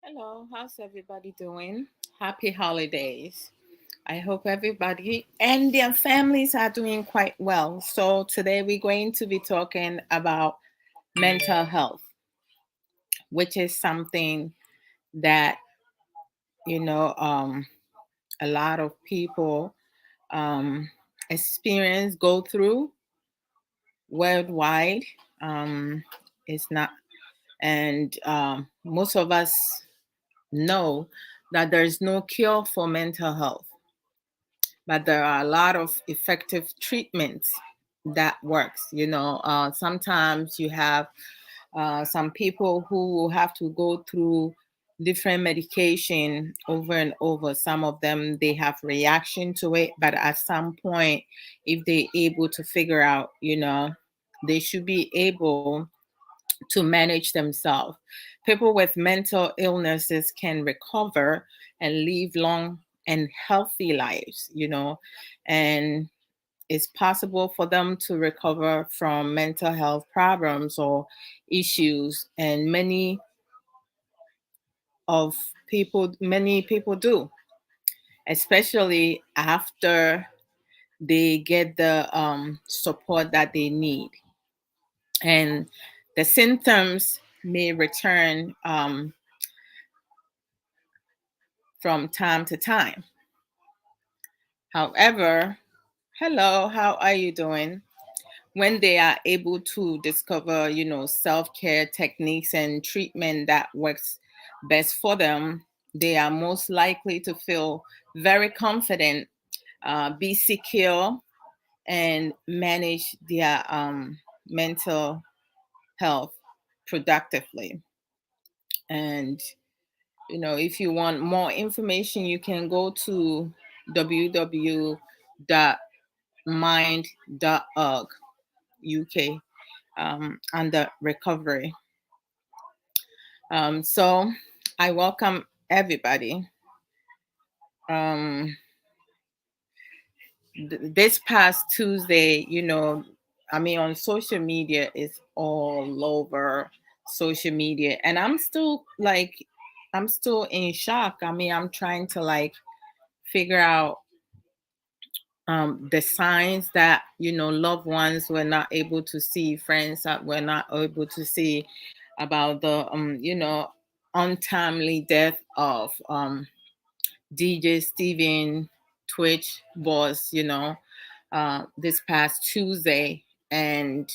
Hello, how's everybody doing? Happy holidays. I hope everybody and their families are doing quite well. So, today we're going to be talking about mental health, which is something that, you know, um, a lot of people um, experience, go through worldwide. Um, it's not, and most of us know that there's no cure for mental health, but there are a lot of effective treatments that works. Sometimes you have some people who will have to go through different medication over and over. Some of them, they have reaction to it, but at some point, if they're able to figure out, they should be able to manage themselves. People with mental illnesses can recover and live long and healthy lives, and it's possible for them to recover from mental health problems or issues. And many people do, especially after they get the support that they need. And the symptoms may return from time to time. However, hello, how are you doing? When they are able to discover, self-care techniques and treatment that works best for them, they are most likely to feel very confident, be secure, and manage their mental health productively. And if you want more information, you can go to www.mind.org UK under recovery. So I welcome everybody. Um, this past Tuesday, on social media, it's all over social media, and I'm still in shock. I'm trying to figure out the signs that loved ones were not able to see, friends that were not able to see, about the untimely death of DJ Steven, Twitch boss, this past Tuesday. And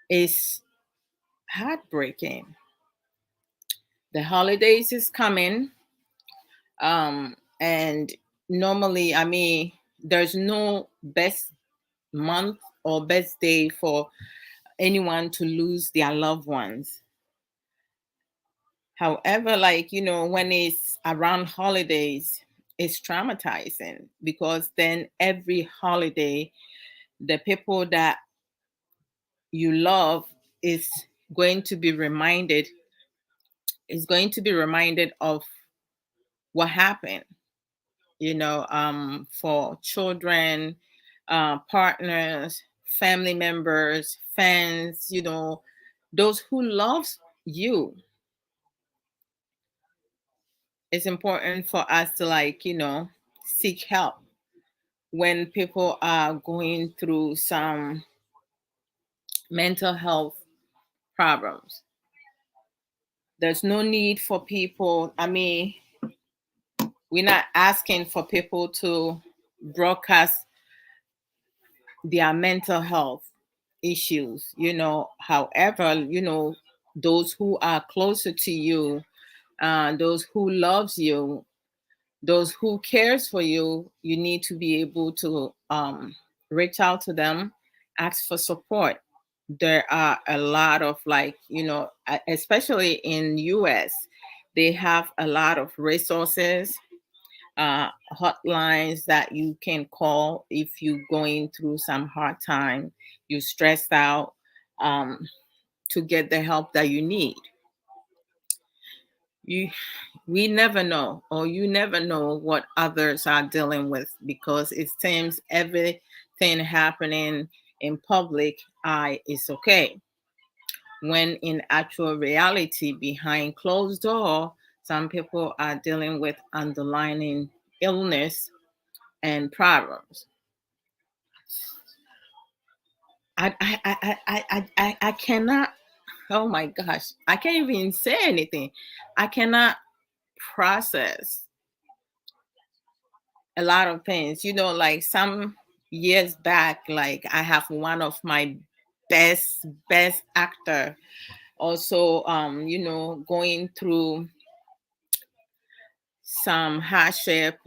it's heartbreaking. The holidays is coming. And normally, there's no best month or best day for anyone to lose their loved ones. However, when it's around holidays, it's traumatizing, because then every holiday, the people that you love is going to be reminded of what happened. For children, partners, family members, fans, those who loves you. It's important for us to seek help when people are going through some mental health problems. There's no need for people, we're not asking for people to broadcast their mental health issues. However, those who are closer to you, those who loves you, those who cares for you, you need to be able to reach out to them, ask for support. There are a lot of especially in US, they have a lot of resources, hotlines that you can call if you're going through some hard time, you stressed out, um, to get the help that you need. You We never know, or you never know what others are dealing with, because it seems everything happening in public eye is okay, when in actual reality, behind closed door, Some people are dealing with underlying illness and problems. I cannot. Oh my gosh, I can't even say anything. I cannot process a lot of things. Like some years back, like I have one of my best actor also, going through some hardship,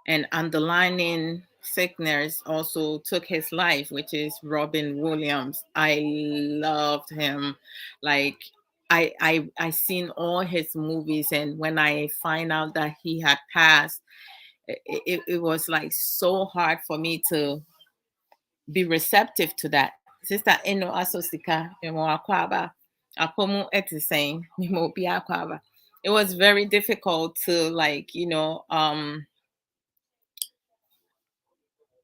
and underlying sickness also took his life, which is Robin Williams. I loved him. Like I seen all his movies, and when I find out that he had passed, it was like so hard for me to be receptive to that. Sister Eno Asosika Akwaba Apomu Etiseng Mimobi Akwaba. It was very difficult to, like,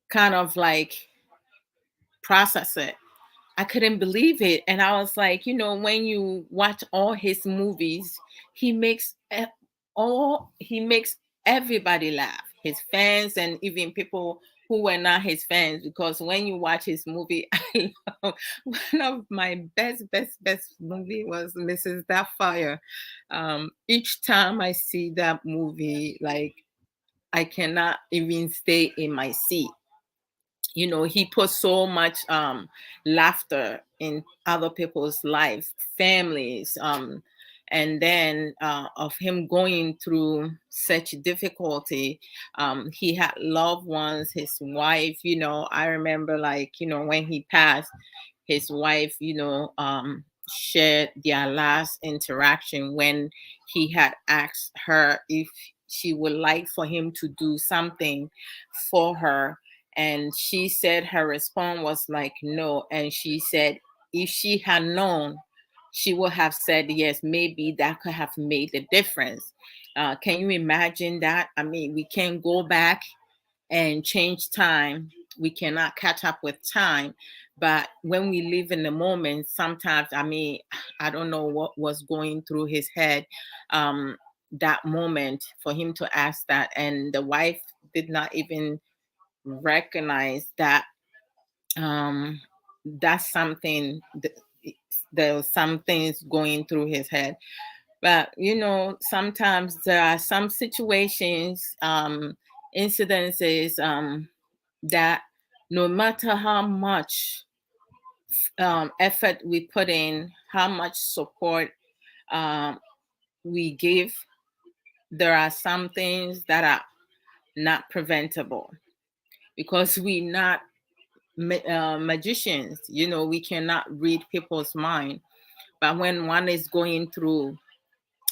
kind of like process it. I couldn't believe it. And I was like, when you watch all his movies, he makes he makes everybody laugh, his fans and even people who were not his fans. Because when you watch his movie, I love, one of my best movie was Mrs. Doubtfire. Each time I see that movie, like, I cannot even stay in my seat. He put so much laughter in other people's lives, families, and then of him going through such difficulty. He had loved ones, his wife. I remember, like, when he passed, his wife, shared their last interaction when he had asked her if she would like for him to do something for her. And she said her response was like no. And she said if she had known, she would have said yes. Maybe that could have made a difference. Can you imagine that? I mean, we can go back and change time. We cannot catch up with time. But when we live in the moment, sometimes, I mean, I don't know what was going through his head that moment for him to ask that. And the wife did not even recognize that that's something there was some things going through his head. But sometimes there are some situations, incidences, that no matter how much effort we put in, how much support um, we give, there are some things that are not preventable because we're not magicians. We cannot read people's mind. But when one is going through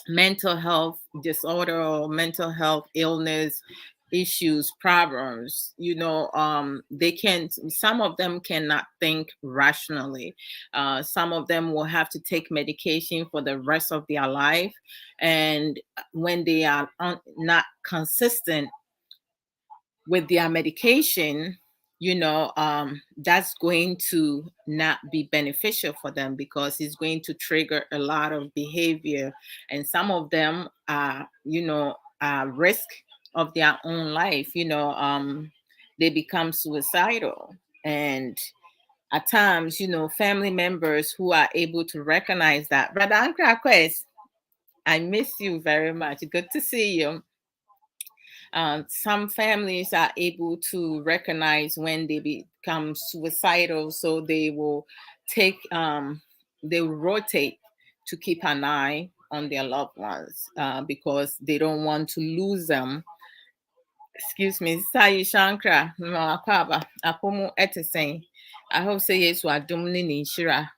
mental health disorder or mental health illness issues, problems, they can some of them cannot think rationally. Some of them will have to take medication for the rest of their life. And when they are not consistent with their medication, that's going to not be beneficial for them because it's going to trigger a lot of behavior. And some of them are, risk of their own life. They become suicidal. And at times, family members who are able to recognize that. Brother Ankra Quest, I miss you very much. Good to see you. Some families are able to recognize when they become suicidal, so they will they will rotate to keep an eye on their loved ones because they don't want to lose them. Excuse me, Sayi Shankra, Mwakwaba, Apomu Etesen. I hope say yes, wa dumni ni shira.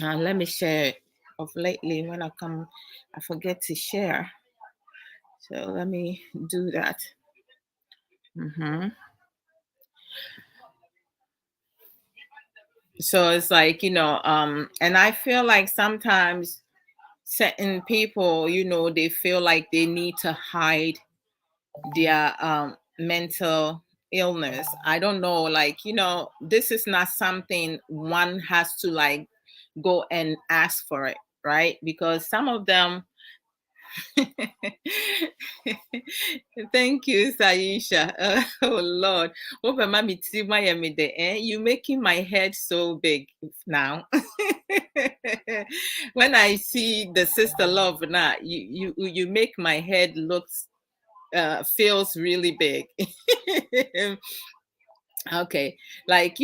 Let me share. Of lately, when I come, I forget to share. So let me do that. So it's like, and I feel like sometimes certain people, they feel like they need to hide their mental illness. I don't know, like, this is not something one has to, like, go and ask for it, right? Because some of them thank you, Saisha. Oh Lord. Open mommy you making my head so big now. When I see the sister love now, you make my head looks feels really big. Okay. Like,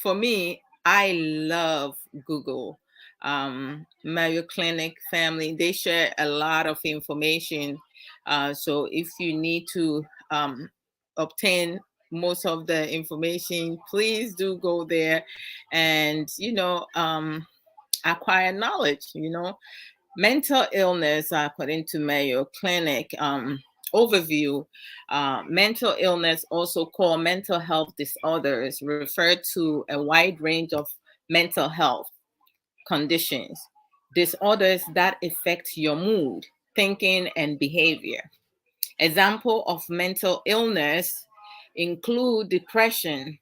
for me, I love Google. Mayo Clinic family, they share a lot of information. So if you need to obtain most of the information, please do go there and, acquire knowledge. Mental illness, according to Mayo Clinic overview, mental illness, also called mental health disorders, refer to a wide range of mental health conditions, disorders that affect your mood, thinking, and behavior. Example of mental illness include depression,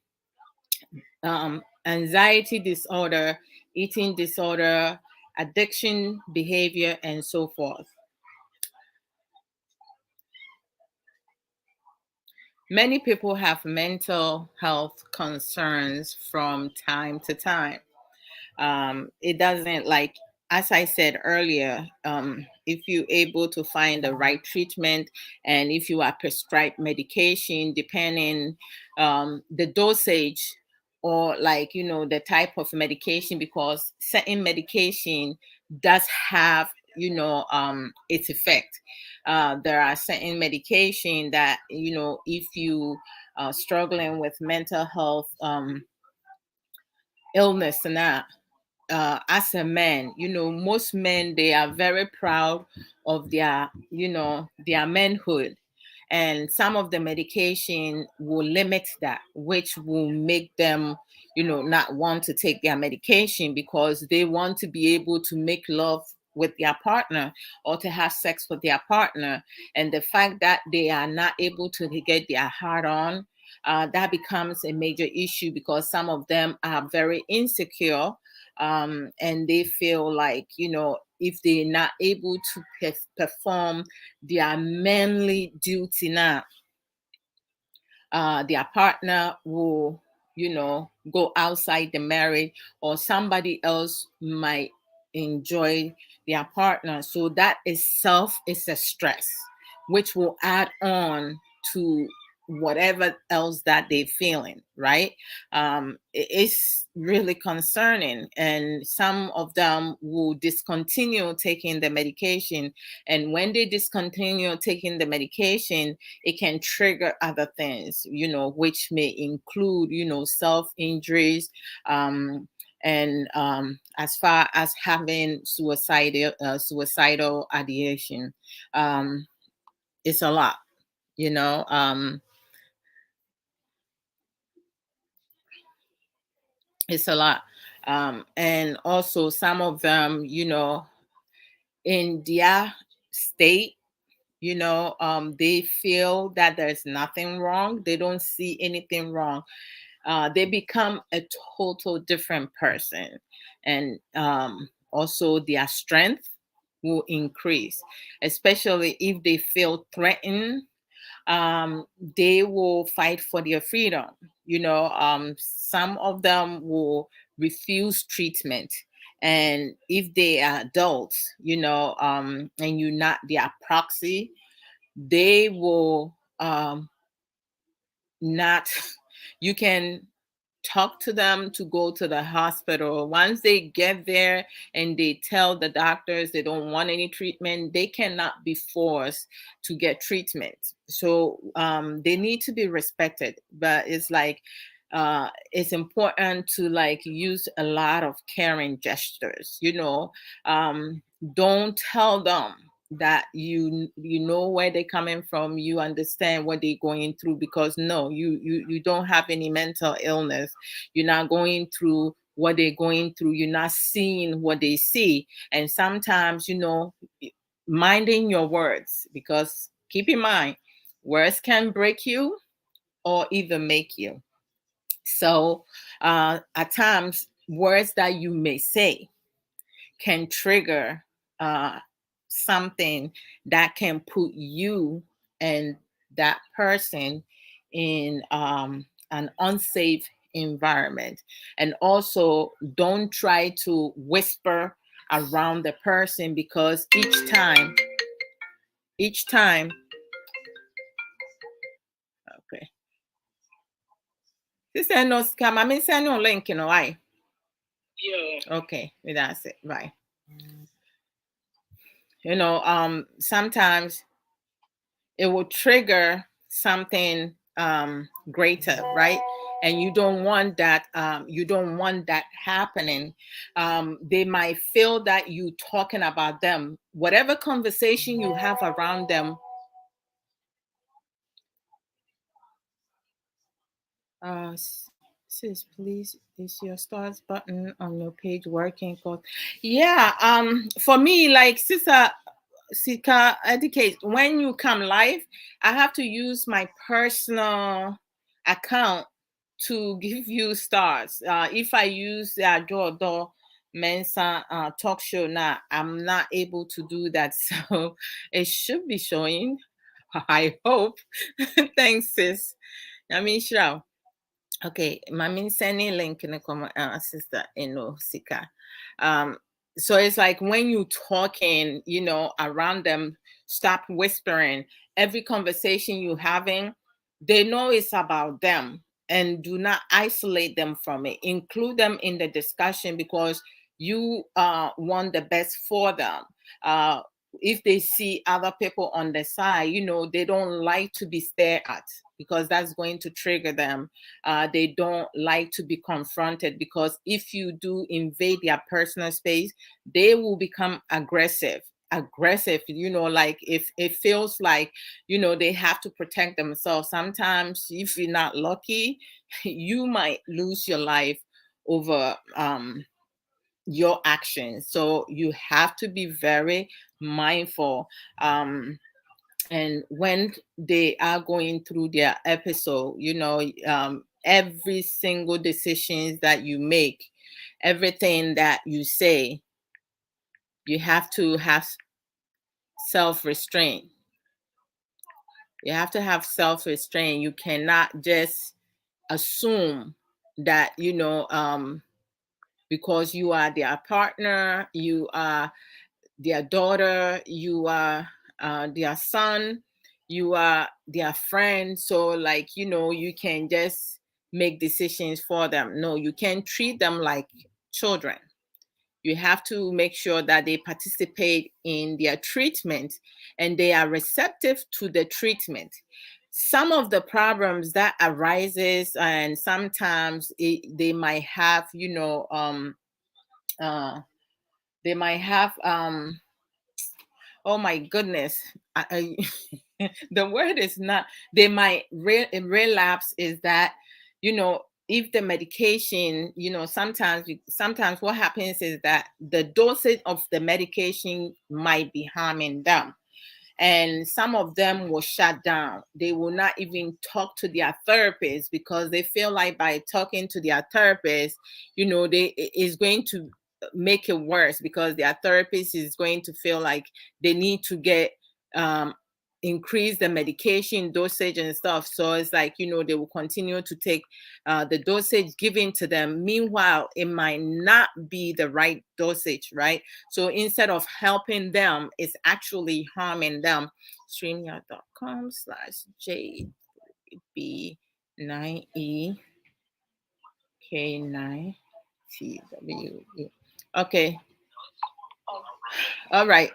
anxiety disorder, eating disorder, addiction behavior, and so forth. Many people have mental health concerns from time to time. It doesn't, like, as I said earlier, if you're able to find the right treatment and if you are prescribed medication, depending the dosage, or, like, the type of medication, because certain medication does have, its effect. There are certain medication that, if you are struggling with mental health illness and that, as a man, most men, they are very proud of their manhood. And some of the medication will limit that, which will make them, not want to take their medication because they want to be able to make love with their partner or to have sex with their partner. And the fact that they are not able to get their heart on, that becomes a major issue because some of them are very insecure, and they feel like, if they're not able to perform their manly duty now, their partner will, go outside the marriage, or somebody else might enjoy their partner. So that itself is a stress, which will add on to whatever else that they're feeling, right? It's really concerning. And some of them will discontinue taking the medication. And when they discontinue taking the medication, it can trigger other things, which may include, self injuries, and as far as having suicidal ideation. It's a lot, you know. It's a lot. And also some of them, in their state, they feel that there's nothing wrong. They don't see anything wrong. They become a total different person. And also their strength will increase, especially if they feel threatened. They will fight for their freedom. Some of them will refuse treatment. And if they are adults, and you're not their proxy, they will not, you can talk to them to go to the hospital. Once they get there and they tell the doctors they don't want any treatment, they cannot be forced to get treatment. So they need to be respected. But it's like, it's important to, like, use a lot of caring gestures. Don't tell them that you know where they're coming from, you understand what they're going through, because no, you don't have any mental illness. You're not going through what they're going through. You're not seeing what they see. And sometimes, minding your words, because keep in mind, words can break you or even make you. So at times words that you may say can trigger something that can put you and that person in an unsafe environment. And also, don't try to whisper around the person, because each time, okay. Sister, no scam. I mean, send you a link, you know, why? Yeah. Okay, that's it. Bye. You know, sometimes it will trigger something greater, right? And you don't want that. You don't want that happening. They might feel that you talking about them. Whatever conversation you have around them. Sis, please, is your stars button on your page working? Yeah. For me, like Sister Sika educate, when you come live, I have to use my personal account to give you stars. If I use the Adwoa Mensa talk show now, I'm not able to do that. So it should be showing. I hope. Thanks, sis. I mean, sure. Okay, mami sending link in the comment, sister Eno Sika. So it's like when you talking, you know, around them, stop whispering. Every conversation you having, they know it's about them, and do not isolate them from it. Include them in the discussion, because you want the best for them. If they see other people on the side, you know, they don't like to be stared at, because that's going to trigger them. They don't like to be confronted, because if you do invade their personal space, they will become aggressive, you know, like if it feels like, you know, they have to protect themselves. Sometimes if you're not lucky, you might lose your life over your actions. So you have to be very mindful. And when they are going through their episode, you know, every single decisions that you make, everything that you say, you have to have self-restraint. You have to have self-restraint. You cannot just assume that, you know, because you are their partner, you are their daughter, you are their son, you are their friend. So, like, you know, you can just make decisions for them. No, you can't treat them like children. You have to make sure that they participate in their treatment and they are receptive to the treatment. Some of the problems that arises, and sometimes they might have, you know, they might have oh my goodness, the word is not, they might relapse, is that, you know, if the medication, you know, sometimes what happens is that the dosage of the medication might be harming them, and some of them will shut down. They will not even talk to their therapist, because they feel like by talking to their therapist, you know, they is going to make it worse, because their therapist is going to feel like they need to get increase the medication dosage and stuff. So it's like, you know, they will continue to take the dosage given to them. Meanwhile, it might not be the right dosage, right? So instead of helping them, it's actually harming them. StreamYard.com/JB9EK9TW. Okay. All right.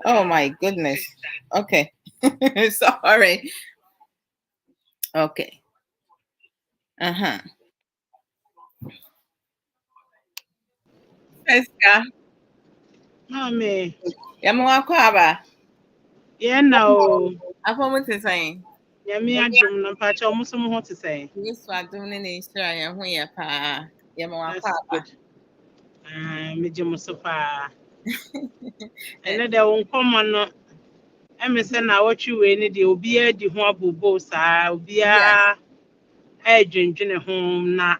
Oh my goodness. Okay. Sorry. Okay. Uh-huh. Eska. Mami, Yamu wako aba. yeah, no. Apo mo te saying. Yami adum no pa cha omuso mo ho te say. Yes, I don't need to try and when you pa. That's Papa. good. Me so pa. And then won come no me say na watchu we ni de obi a di ho abobo sa obi Yes. a dwendwene ho na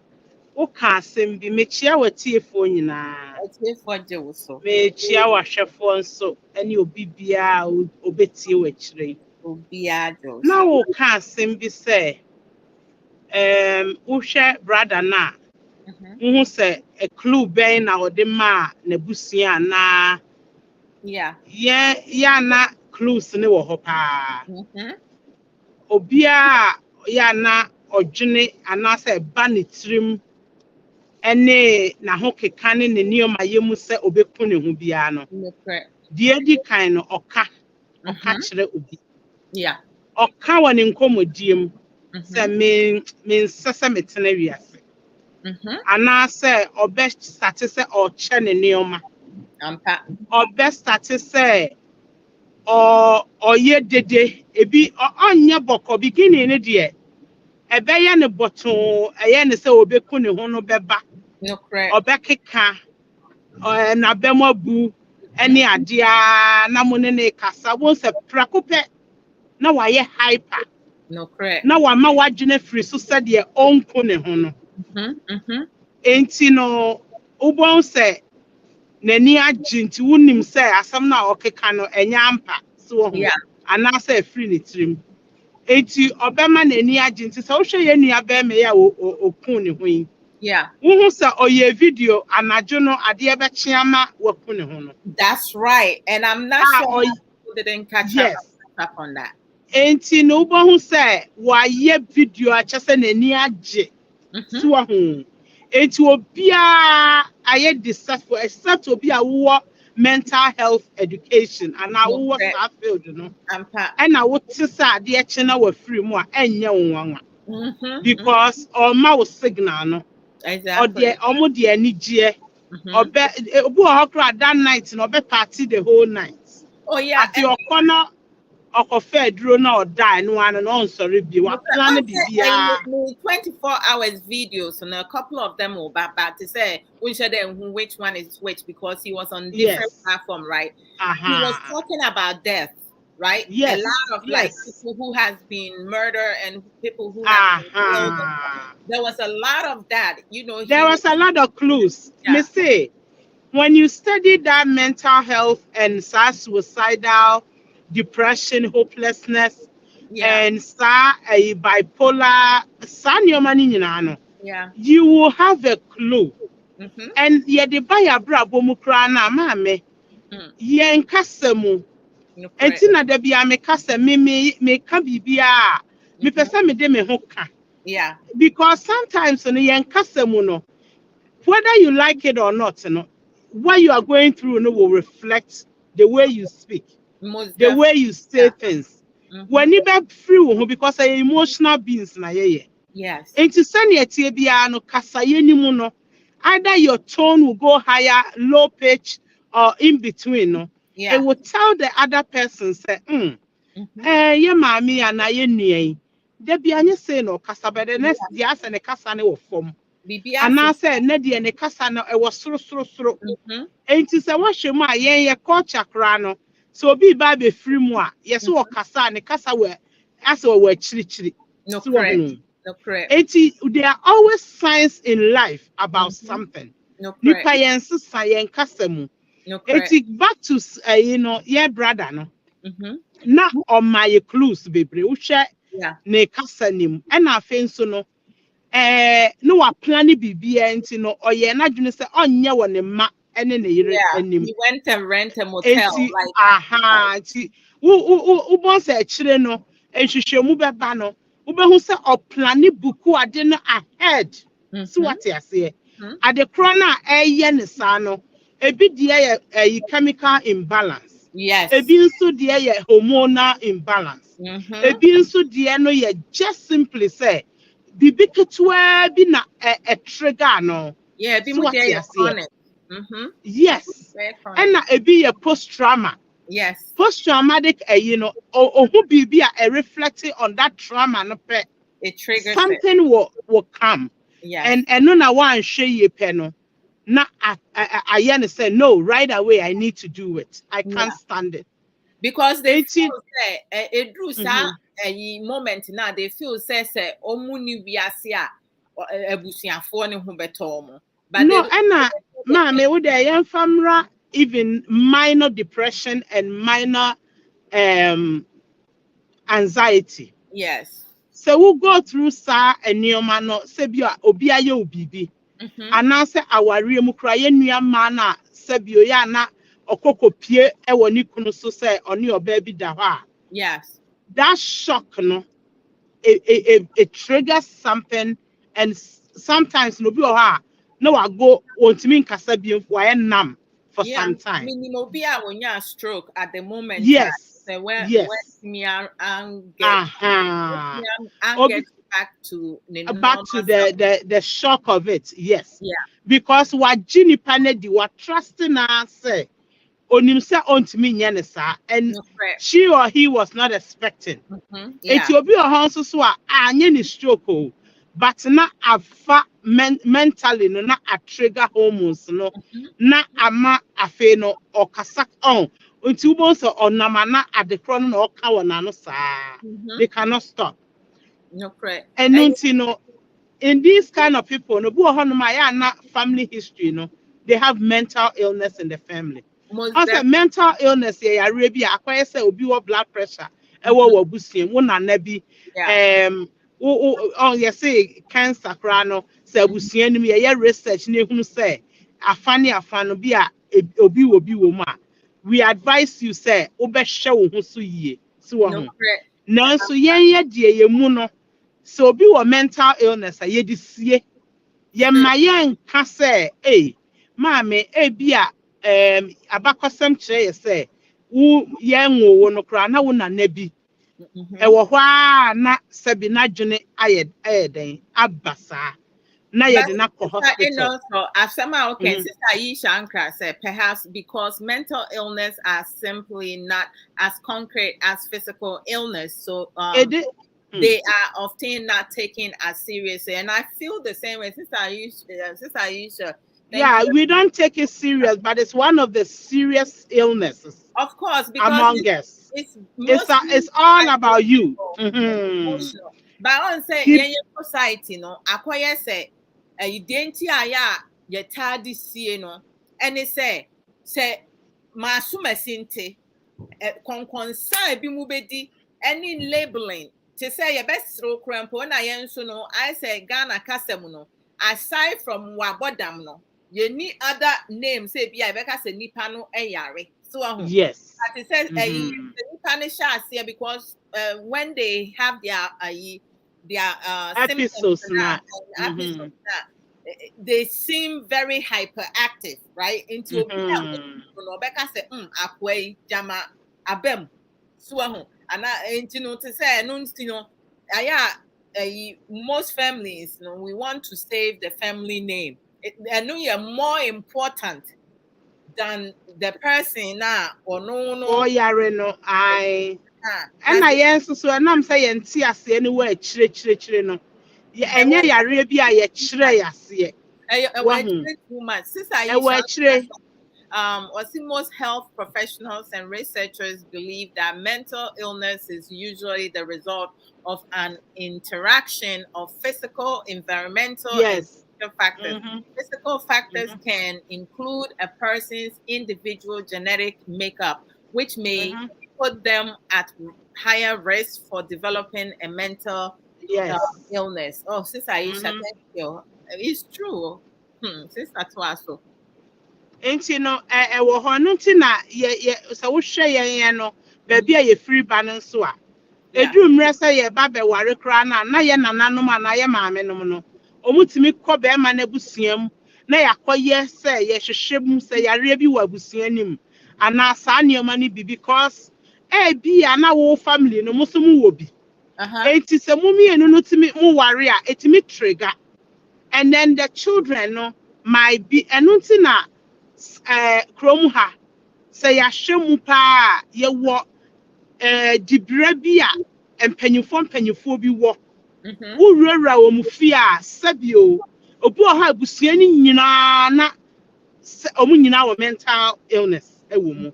wo ka asem bi mechia watiefo nyina. It's for Joso. Mechia wahwefo nso ene obi bia obetie wachire. Obia Na Joso. wo ka asem bi say wohwɛ brother na wo say a clue ben na ode ma na busua na Yeah. ya na clues ne wo ho pa. Obia ya na odwene anase ba ne tirim ene na ho keka ne ne nioma yemu se obeku ne ho bia no die di kan no oka kire obi Yeah. oka wa ne nkomodiem se me nsese metena wiase anase obe start se o che ne nioma Ampa. obe start se oye dede ebi onye boko beginning ne de ebe ya ne botton eye ne se obeku ne ho no beba No correct. obekeka na bemabu ene adea na mo ne kasa won se prakope na waye hyper No correct. na wa ma wadwene free so se de onko ne ho no enti no ubon se nani agenti wonim se asam na okeka no enya ampa so ho ana se free ne trim enti obema nani agenti se wo hwe ye nua be me ya okun ne ho yi. Yeah. Who say oye video anajo no ade be chiama waku ne ho no. That's right. And I'm not sure people didn't catch up on that. Enti no bo hu say wa ye video a chese nani age. So ho. Enti obia aye dissatisfied except obia wo mental health education and na wo staff field no. And na wo tise ade e che na wa free mu a enye wonwa. Because all ma signal no. Exactly. Omo de anigye obe obu ohokra that night no be party the whole night. Oh yeah. Ati okono okofa duro na odai no anu no nsori bi wa plan bibia 24 hours videos and a couple of them will back to say which one is which because he was on different platform, right? He was talking about death, right? Yes. A lot of like people who has been murdered and people who have been killed. There was a lot of that, you know. There was a lot of clues. Me say, when you study that mental health and suicidal, depression, hopelessness, and bipolar, you will have a clue. And yet the Abrabo mukrana mame, yen kasemu. Entina de bia me kasa me ka bibia me pesa me de me hoka. Yeah. Because sometimes no yen kasa mu no, whether you like it or not, no, what you are going through no will reflect the way you speak, the way you say things. When you be free because I emotional beings na ye. Yes. And to send your tibia no kasa ye ni mu no, either your tone will go higher, low pitch, or in between. No, it will tell the other person say, ye mami ana ye nui. Debi anye say no kasa be the next dia se ne kasa ne wo fom. Ana say ne dia ne kasa no e wo soro. Enti se wo hwe mu a ye culture kra no. So obi ba be free mu a ye so wo kasa ne kasa we ase wo chiri. No correct. No correct. Enti there are always signs in life about something. No correct. Nipa yen sisa yen kasa mu. No correct. Enti back to your brother no. Na on my clues bebre wo hwe ne kasa nim e na afen so no no wa plan bibia enti no oye na dwene se onye wo ne ma ene ne yire anim. He went and rent a motel enti wo bon se kire no ehwehwemu beba no wo be hu se o plan buku ade no ahead. So what you say ade kro na eye ne sa no ebi de ye chemical imbalance. Yes. Ebi nso de ye hormonal imbalance. Ebi nso de no ye just simply say bibi ketwa bi na a trigger no. Yeah, bi mo dey chronic. Yes. And na ebi ye post trauma. Yes. Post-traumatic, who be reflecting on that trauma, no pe, It triggers it. something will come. Yes. And no, na one share ye penno. Na I say no right away. I need to do it. I can't Yeah. stand it. Because they 18. feel say it drew a moment now they feel say omuni wiase a ebusuafo ne ho beto mo. But they No, don't and the ma'am, would I famra even minor depression and minor um anxiety. yes. So we'll go through sa and neomano sebia obiaye obibi. Mhm. And answer our real cry mana sebio ya na okoko pie e woni kunu so say on your baby da. Yes. That shock no it triggers something and sometimes no be no I go want me nkasa bi why nam for Yeah, some time. minimum be a when you stroke at the moment Yes. say when Yes. me and get Uh-huh. and get back to the Back normal to self. the shock of it. Yes. Yeah. Because what Ginny Panedi what trusting us say onim say ontimi nye ne saa and No correct. she or he was not expecting. Yeah. Enti obi o hanso so a anye ni stroke o, but na afa mentally no na a trigger hormones no na ama afe no okasa on nti ubo so onama na adekro no na oka wona no saa. They cannot stop. No correct. And nti no in these kind of people no bu ohonoma ya na family history no they have mental illness in the family. Most Also, definitely. mental illness yeah Arabia akwai say obi wo blood pressure e wo wabusiem wo na bi Yeah. oh you say cancer kra no say abusiem nim yeah research na ehunu say afane bi a obi wo mu a we advise you say obehwe wo ho so yie so wo No ho correct. na so ye die ye mu no so obi wo mental illness a ye di sie ye ma ye nka say maame bi a abakɔsɛm kyerɛ yɛ sɛ wo yɛn wo no koraa na wo nana bi ɛwɔ hɔ a na sɛbi n'adwene ayɛ den aba saa na But yɛde n'akɔ you hospital. know, so as somehow okay, Mhm. Sister Aisha Ankra said perhaps because mental illness are simply not as concrete as physical illness. So Ede- they are often not taken as seriously. And I feel the same way. Sister Aisha, thank yeah, you. we don't take it serious, but it's one of the serious illnesses Of course, because among us. it's mostly It's all about you. Mhm. emotional. But I want to say, Keep yeah, society, no, acquire say, you didn't ya, you tardy see, no, and it say, masuma sinte, concern be mubedi, any labeling, to say your best throw crampo, and I answer no, I say Ghana Casamuno, aside from Wabodam, no, you need other names, say, be I becca say Nipano and Yari. So, yes. it says Mhm. because when they have their symptoms Episodes na. and episodes Mhm. they seem very hyperactive, right? Into Mhm. Becca say, akwe jama abem suahu. And into no to say, no, most families, we want to save the family name. I know you're more important than the person now or no. Oh, yare no, I. That's Ɛna yɛn nso so ɛnam sɛ yɛn ti aseɛ ne wɔ akyire no ɛnyɛ yareɛ bi a yɛkyerɛ aseɛ wahu too much. Sister ɛwɔ Aisha, akyire or see most health professionals and researchers believe that mental illness is usually the result of an interaction of physical, environmental, and yes social factors. mhm Physical factors mhm can include a person's individual genetic makeup, which may mhm put them at higher risk for developing a mental yes illness. Oh, Sister Aisha, mhm thank you. It's true. Sister Twaso. nti no ɛwɔ hɔ no nti na yɛ sɛ wohwɛ yɛn no baabi a yɛfiri ba no nso a Yeah. eduru mmerɛ sɛ yɛba bɛware koraa na yɛ nananom anaa yɛ maamenom no ɔmutumi kɔ bɛrima no abusua mu na yɛakɔyɛ sɛ yɛhwehwɛ mu sɛ yareɛ bi wɔ abusua no mu anaa saa nneɛma no bi because ebi a na wo family no mo so mu wɔ bi enti sɛ mo mmienu no tumi mo ware a etumi trigger and then the children no might be ɛno nti na kurom ha say ya shemu pa ye wo dibra bi a mpanyufo bi wo wurawura wo mu fi a sabio obi o ha busua ni nyina na omu nyina wo mental illness e wo mu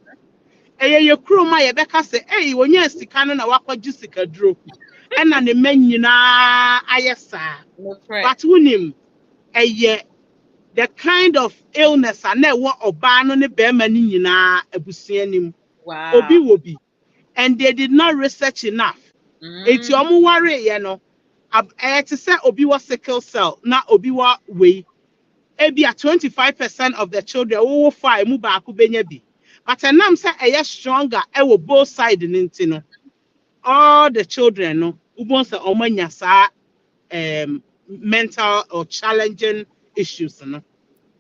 ye kroma ye beka se wonya sika no na wakwaji sika duro na ne ma nyina ayesa but wunim the kind of illness and what obano ne bema ni nyina abusua nim obi wo bi and they did not research enough eti omo worry ye no to say obi was sickle cell na obi wa we ebi 25% of the children wo fa mu ba ko benya bi but enam say stronger wo both side ninti no all the children no ubon say omanya sa mental or challenging issues no.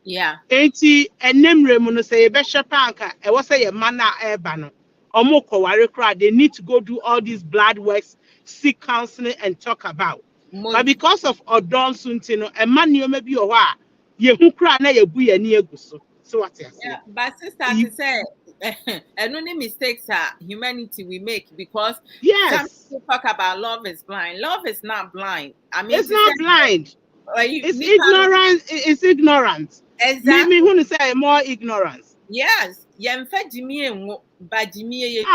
Yeah. Enti enemre mu no say be shepanka e wo say ye man na eba no omo kware kra they need to go do all these blood works, seek counseling and talk about. But because of odon sunti no e man nioma bi o ho a ye hu kra na ye bu ye ni eguso. So what you say? Yeah, but sister to say and only mistakes are humanity we make because some people talk about love is blind. Love is not blind. I mean it's not blind. It's ignorant. It's ignorant. Exactly. Me who say more ignorance. Yes. Yemfa jimi enwo ba jimi ye.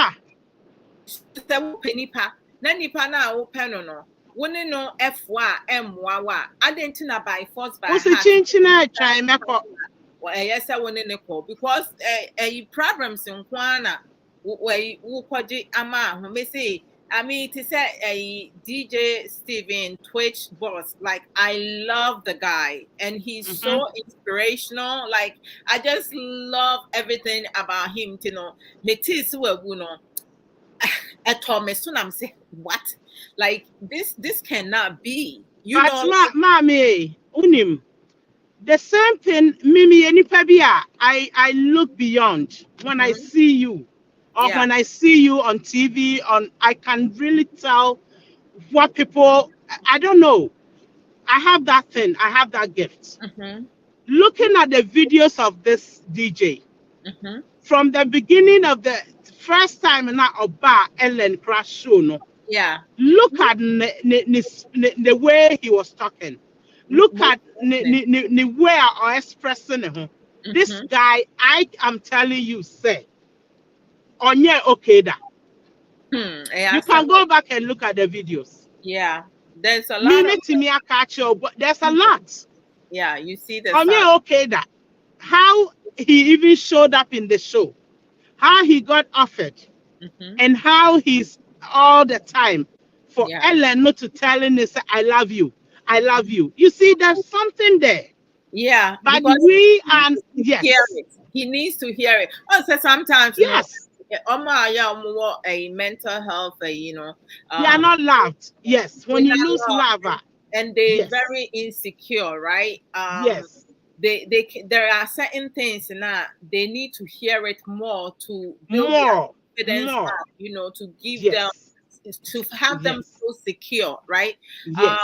Se penny pa. Na nipa na wo peno no. Wone no F1 M1 wa. Adenti na by force by heart. What's the chinchina try meko? Yes, I want to call because problems in Kwana where you kwaji ama who may say I mean to say a DJ Steven Twitch boss. Like I love the guy and he's so inspirational. Like I just love everything about him. You know, metis wuno. At Thomas soon I'm saying what? Like this cannot be. You but know, mommy unim. The same thing, Mimi Enipabia, I look beyond when I see you or when I see you on TV I can really tell what people I don't know. I have that thing, I have that gift. Looking at the videos of this DJ from the beginning of the first time in that Oba Ellen Crash show, no. Yeah. Look at the way he was talking. Look at the way or expressing it. This guy, I am telling you, say, onye okeda. You can go back and look at the videos. Yeah, there's a lot. But there's a lot. Yeah, you see the onye okeda. How he even showed up in the show, how he got offered, and how he's all the time for Ellen not to telling us, I love you. I love you. You see, there's something there. Yeah. But we and yes. He needs to hear it. Also, sometimes yes. A mental health, you know. They are not loved. Yes. When you lose love. And they're very insecure, right? Yes. There are certain things now they need to hear it more to build confidence up, you know, to give them to have them feel secure, right? Yes.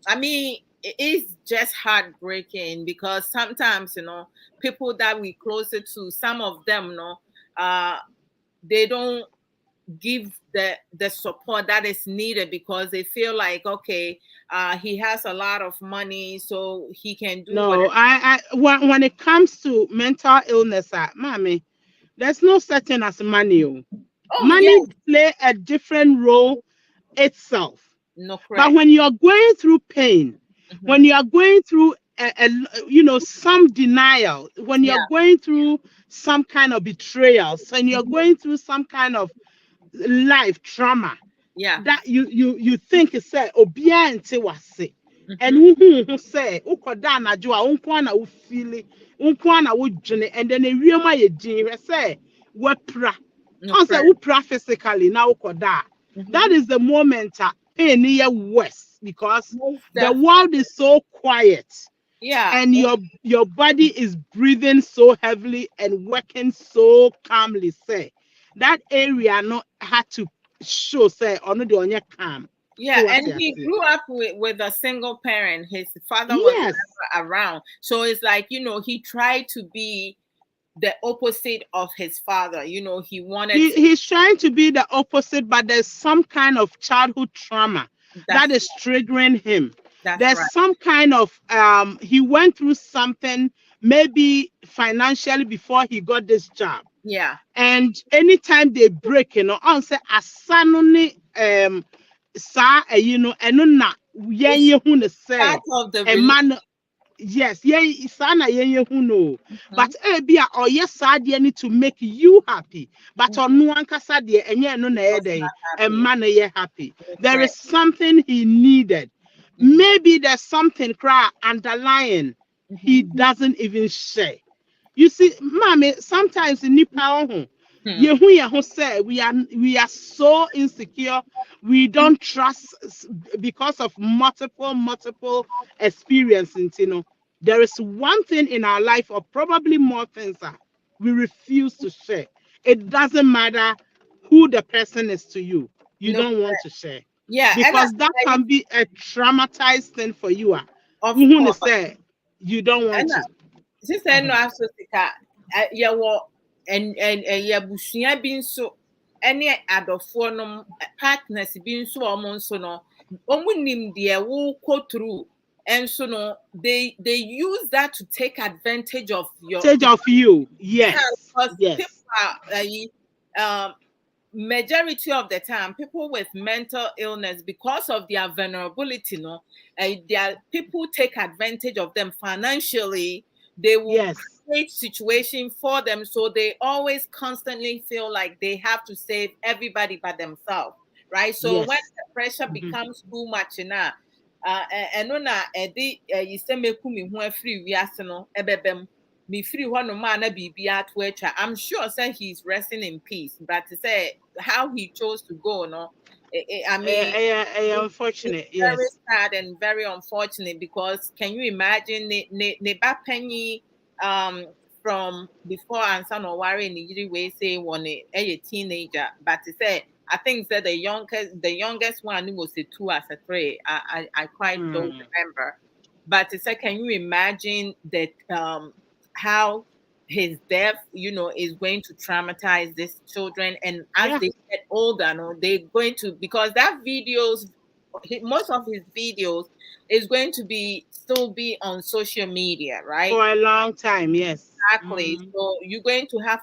I mean, it is just heartbreaking because sometimes, you know, people that we closer to, some of them, you know, they don't give the support that is needed because they feel like, okay, he has a lot of money, so he can do whatever. When it comes to mental illness, mommy, there's no such thing as money. Money play a different role itself. No, but when you are going through pain, when you are going through some denial, when you are going through some kind of betrayal, when you are going through some kind of life trauma, that you think is say obia ente wase and who say ukoda na jo a unko na wo feel unko na wo dwene and then ewiema ye din say we pra say we pra physically na ukoda. That is the moment pain is worse because the world is so quiet. And your body is breathing so heavily and working so calmly. Say that area not had to show say or not on your calm. Yeah, so and he grew up with a single parent. His father was never around. So it's like, you know, he tried to be the opposite of his father. You know, he wanted he's trying to be the opposite, but there's some kind of childhood trauma that that's is triggering him. that's There's right. some kind of he went through something maybe financially before he got this job. Yeah. And anytime they break, on say asanoni sa eno na yen It's ye hu ne say part of the a religion. man. Yes, yeah, sana yen hu no. But be or yes sad need to make you happy. But on no ankasa de enye no na ye Was den not a happy. man ye happy. There is Correct. something he needed. Maybe there's something cry underlying he doesn't even share. You see, mommy, sometimes in Nipa say we are so insecure, we don't trust because of multiple experiences, There is one thing in our life, or probably more things that we refuse to share. It doesn't matter who the person is to you, you No, don't want to share. yeah, and Because that can be a traumatized thing for you. of Who course, say you don't want and to. sister no asosika yɛwɔ yɛabusua bi nso ɛne adɔfoɔ nom partners bi nso a ɔmo nso no ɔmo nim deɛ wokɔ through ɛnso no they use that to take advantage of your Stage of you. yeah, Yes. because people Yes. are majority of the time people with mental illness, because of their vulnerability, people take advantage of them financially. They will Yes. create situation for them, so they always constantly feel like they have to save everybody but themselves, right? So when Yes. the pressure Mhm. becomes too much na and na you say me kumi ho afiri wiase no ebebem me free one man na bibi at which I'm sure say he's resting in peace, but to say how he chose to go, no, I mean, it's Unfortunate. very Yes. sad and very unfortunate, because can you imagine ne penny from before and son or worry in the way say one a teenager, but to say I think that the youngest one was a 2 as a 3. I quite don't Mm. remember, but to say can you imagine that how his death, is going to traumatize these children, and as Yeah. they get older, no, they're going to, because that videos, most of his videos is going to be still be on social media, right? For a long time. Yes. Exactly. Mm. So you're going to have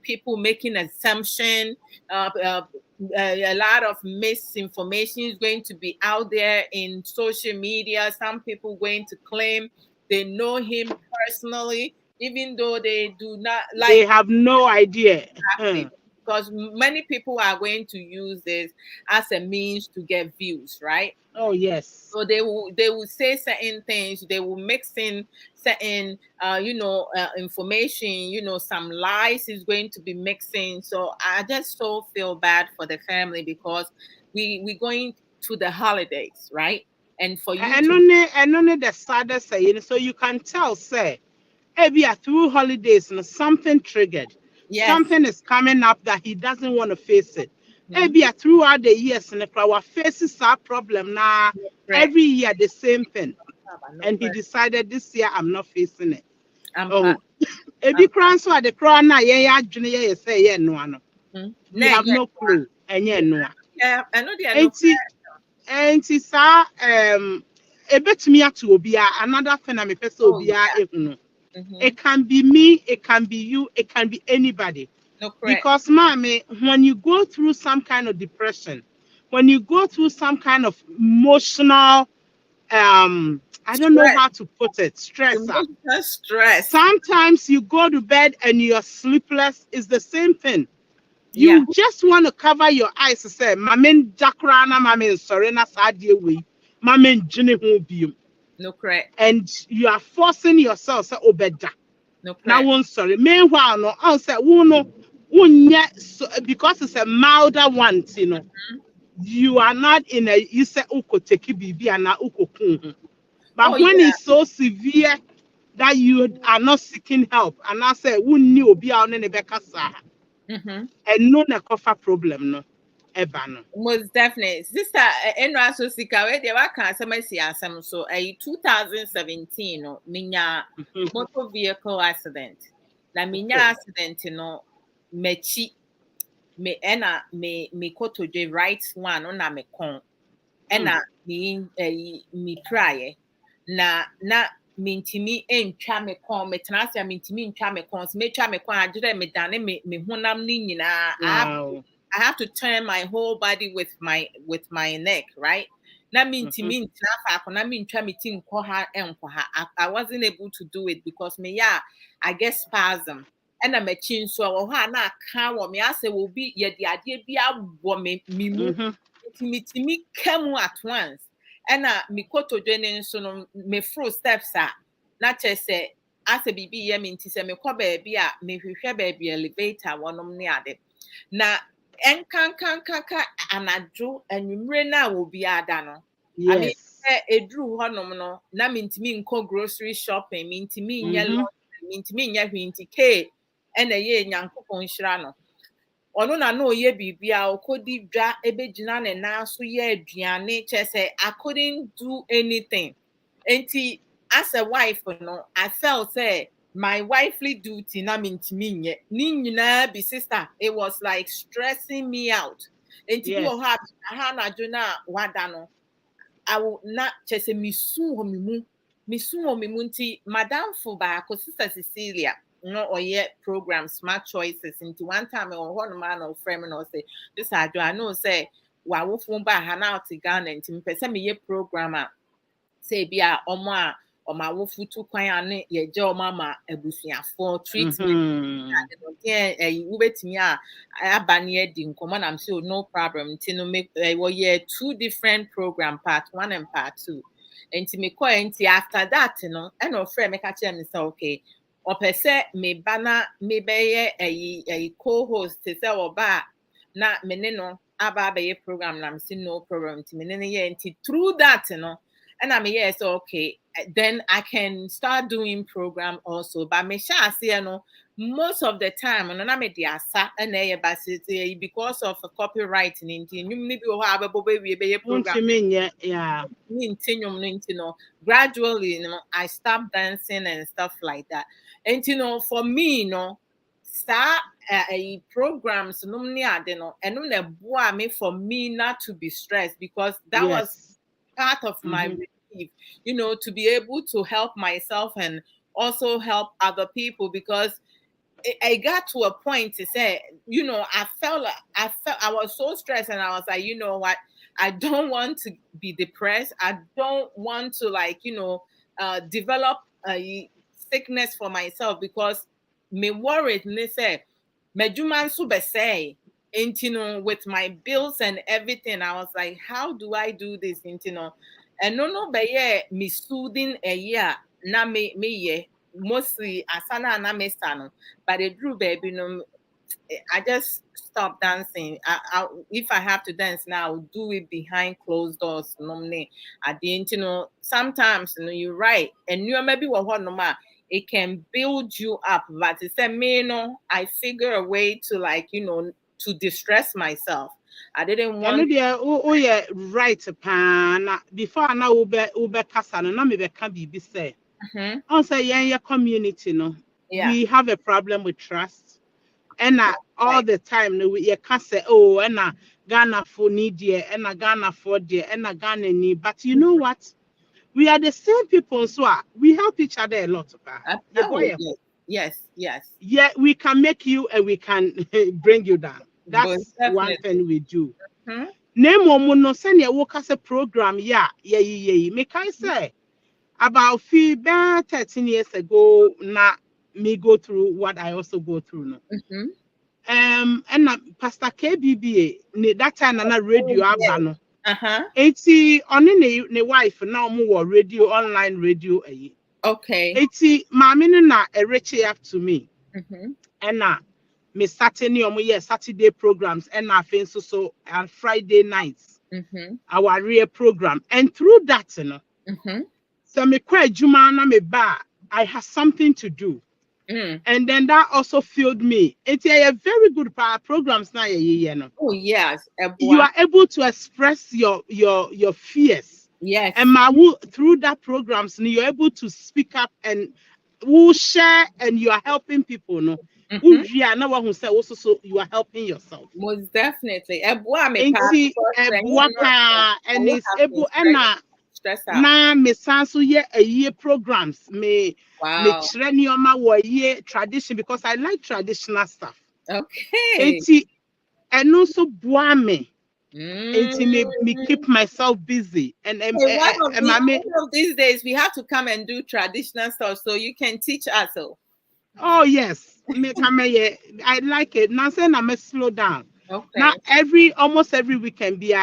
people making assumption. A lot of misinformation is going to be out there in social media. Some people going to claim they know him personally, even though they do not They like have no idea. exactly. Because many people are going to use this as a means to get views, right? Oh yes. So they will say certain things. They will mix in certain information. Some lies is going to be mixing. So I just so feel bad for the family, because we going to the holidays, right? And for you to And only the saddest say, so you can tell, say, maybe through holidays, something triggered. yes, Something is coming up that he doesn't want to face it. mhm, Maybe throughout the years, and our faces our problem now. correct. Every year the same thing. No, And he correct. decided this year I'm not facing it. I'm Oh, um, ebi kran so the crown na yeah adwene yeah say yeah no ano. We yeah, have no clue. And yeah no. yeah. I know they are no. Enti enti sa ebetumi ato obi another thing na me pese Oh obi yeah. ehunu. Mm-hmm. It can be me, it can be you, it can be anybody. No, correct. Because, mommy, when you go through some kind of depression, when you go through some kind of emotional, I don't know Stress, how to put it, stress. emotional stress. Sometimes you go to bed and you're sleepless. It's the same thing. Yeah, You just want to cover your eyes and say, Mamin Jakrana, Mamin Sorena Sadie, Mamin Jenny. no, correct. And you are forcing yourself to obey. No, Now correct. one sorry. Meanwhile, no, I say no, because it's a milder one, you are not in a you say uko take bibi and uko kun. Oh But when yeah. it's so severe that you are not seeking help, and I say who knew be on any bekasa Mm-hmm. and no na cover problem no ever no. Most definitely. Sister, Enra so sika we de waka asem asi asem so 2017 no minya Mhm. motor vehicle accident. Na minya accident no mechi me kotoje right one no na me kon ena me praye na mintimi entwa me kon metena ase mintimi ntwa me kon so metwa me kon agere me dane me honam ni nyina I have to turn my whole body with my neck, right? Na mintimi ntna fa ko na mintwa me ti nko ha enko ha. I wasn't able to do it because me I get spasm. And I'm a chin so na ka wo me ase will be ye de ade bi abo me mu me came at once. And me koto dwene so no me fro steps na che se ase bibi ye me nti se me ko ba bi a me hwehwe ba bi elevator wonom ne ade. Na enkankankanka anadwo anwumre na wo bi ada no. I mean edru honom no na me ntimi nko grocery shopping me ntimi nya me ntimi nya hwinti ke ena ye nyankopon hira no ono na no ye bibia okodi dwa ebegina ne na so ye aduane chese I couldn't do anything enti as a wife no I felt say my wifely duty na mintimi nye ni nyina bi sister it was like stressing me out enti bi o ha na jona wada no I will not chese misu ho mimu nti madam fo ba ko sister Cecilia no or yet program smart choices into one time or one man or friend or say this I do I know say wa wo fun ba ha na out Ghana nti pese me ye programmer say bia omo a o ma wo futu kwan ane ye je o mama abusuafo treatment wo betimi a abane edi nkomo na say no problem nti no make we ye two different program part 1 and part 2 nti me call nti after that no and no friend make catch me say okay or per se me bana me be a co-host say oba na me ne no aba be program na me say no problem nti me ne ye nti through that no and I'm yes okay then I can start doing program also but me sha say no most of the time no na me dia sa na e basity because of copyright nti nyum ni bi ho abebo be program gradually I stopped dancing and stuff like that and for me start programs no ni ade no eno na boa me for me not to be stressed because that was part of my relief, to be able to help myself and also help other people because I got to a point to say, I felt I was so stressed and I was like, you know what? I don't want to be depressed. I don't want to develop a sickness for myself because me worried me say, me juman sube say, and with my bills and everything, I was like, how do I do this? And no, but yeah, me soothing a year, na me yeah, mostly asana na me sano, but it drew baby I just stopped dancing. If I have to dance now, I'll do it behind closed doors. Normally, I didn't, sometimes you're right, and you maybe what no it can build you up, but it's a me I figure a way to to distress myself. I didn't want. Oh yeah, right, pan. Before now, ube kasa no na me be can be say. On say yeah, community no. We have a problem with trust. And all the time no we can say oh and Ghana for need here and Ghana for there and Ghana need but you know what we are the same people so we help each other a lot Yes yeah we can make you and we can bring you down that's one thing we do name no send your work as a program make I say about few 13 years ago now me go through what I also go through no and Pastor KBBA that time na radio abano. Eti on ne wife now more radio online radio okay. Eti mami na reach up to me. And me Saturday programs and so and Friday nights. Our real program and through that so me kwa juma na me ba I have something to do. And then that also filled me. It's a very good programs now. Oh yes, you are able to express your fears. Yes, and through that programs, you're able to speak up and who share and you are helping people, no. Who you know what who say also so you are helping yourself. Most definitely. Adwoa me pa Enti because Adwoa pa I and would is have been able and stressed out. na me sanso ye a year programs me Wow. chere nioma wo ye tradition because I like traditional stuff. Okay. Enti eno so boa me. Enti me Mm. keep myself busy and Hey, one of these days we have to come and do traditional stuff so you can teach us. Oh, oh yes, me come here. I like it. Now say na me slow down. Now okay. almost every weekend be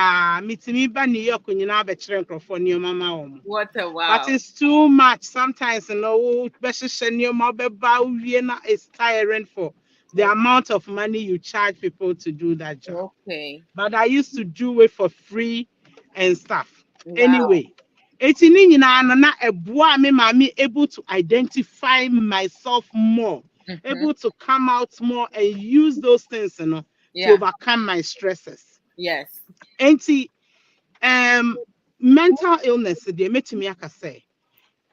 meeting me by New York when you now be chere for new mama. What a But wow. it's too much sometimes, you know, especially new mobile is tiring for the Okay. amount of money you charge people to do that job. Okay. But I used to do it for free and stuff. Wow. Anyway, it's in na a boy me mommy able to identify myself more, Mm-hmm. able to come out more and use those things, you know, to Yeah. overcome my stresses. Yes. And mental illness, they make me say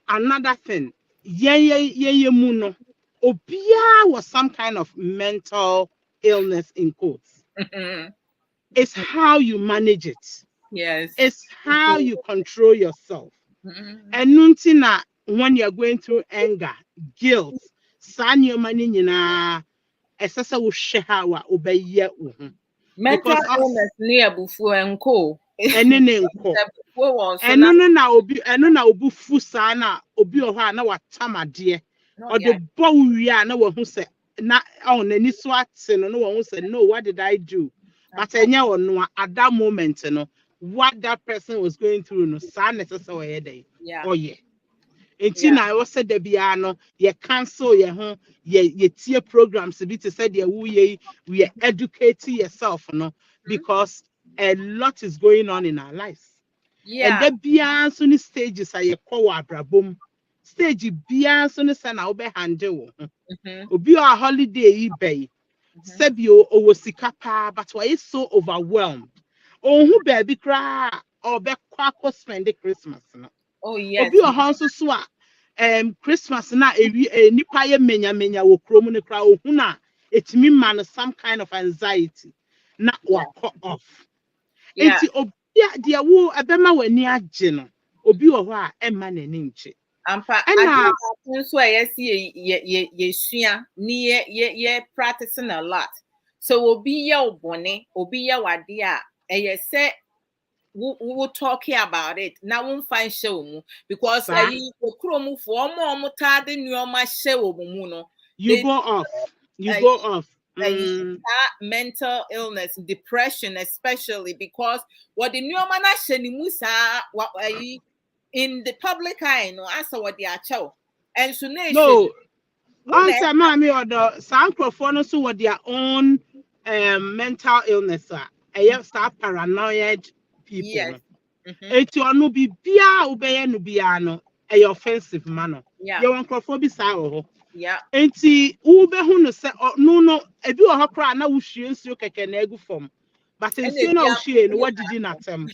another thing. Yeah, muno. Obia was some kind of mental illness in quotes. Mhm. It's how you manage it. Yes. It's how you control yourself. Mhm. And nuntina when you're going through anger, guilt, sanyo mani nyina esesa wo hwe ha wa obeye wo ho Mental because us illness near before and co. ene ne nko Before one so eno now no na obi eno na obu fu saa na obi o ha na watamade no or the yeah. bow wi a na wo hu se na on ani so ate no wo hu se no what did I do but enya wo no at that moment no what that person was going through no saa necessary way dey Yeah. oh yeah. Enti Yeah. na I said the bia no ye cancel ye ho ye tie programs bi to say the wo ye we educate yourself no Mhm. because a lot is going on in our lives and Yeah. there bia so ni stages are ye call abrabom stage bia so ni say na wo be handle wo ho Mhm. obi a holiday yi bay Mhm. sebio owo sika pa but why is so overwhelmed ohun baby kra or be kwa spend the Christmas no Oh obi yes. wɔ hɔ nso so a Christmas na ewi nipa yɛ menya wɔ kurom no kora ohun a etimi ma no some kind of anxiety na Yeah. wakɔ off Yeah. enti obi a deɛ wo ɛbɛma w'ani agye no obi wɔ hɔ a ɛmma n'ani nkye Ampa ade ɛna nso a yɛsi yɛsua ne yɛ practicing a lot. So obi yɛ wo bɔne, obi yɛ wade a ɛyɛ sɛ we talking about it. Now we find show because saa kurom for ɔmo taa de nneɛma hyɛ wɔn mu no. you They go off you uh, go off mental illness, depression, especially because what the nneɛma na hyɛ ne mu saa in the public eye no asa what they are show. And so nation no answer maame ɔdɔ saa nkurɔfoɔ no so wɔ their own mental illness a ɛyɛ saa paranoid people yes. no. Mm-hmm. Eti ọno bibia ubeye no bia no ɛyɛ offensive ma no. Yeah. Yɛ wɔ nkurɔfoɔ bi saa wɔ hɔ. Yeah. Enti ubehu no sɛ no no ebi wɔ hɔ koraa na wuhwie nsuo kɛkɛ na egu fam. But And nsuo if na you wuhwie no are wadidi n'atam.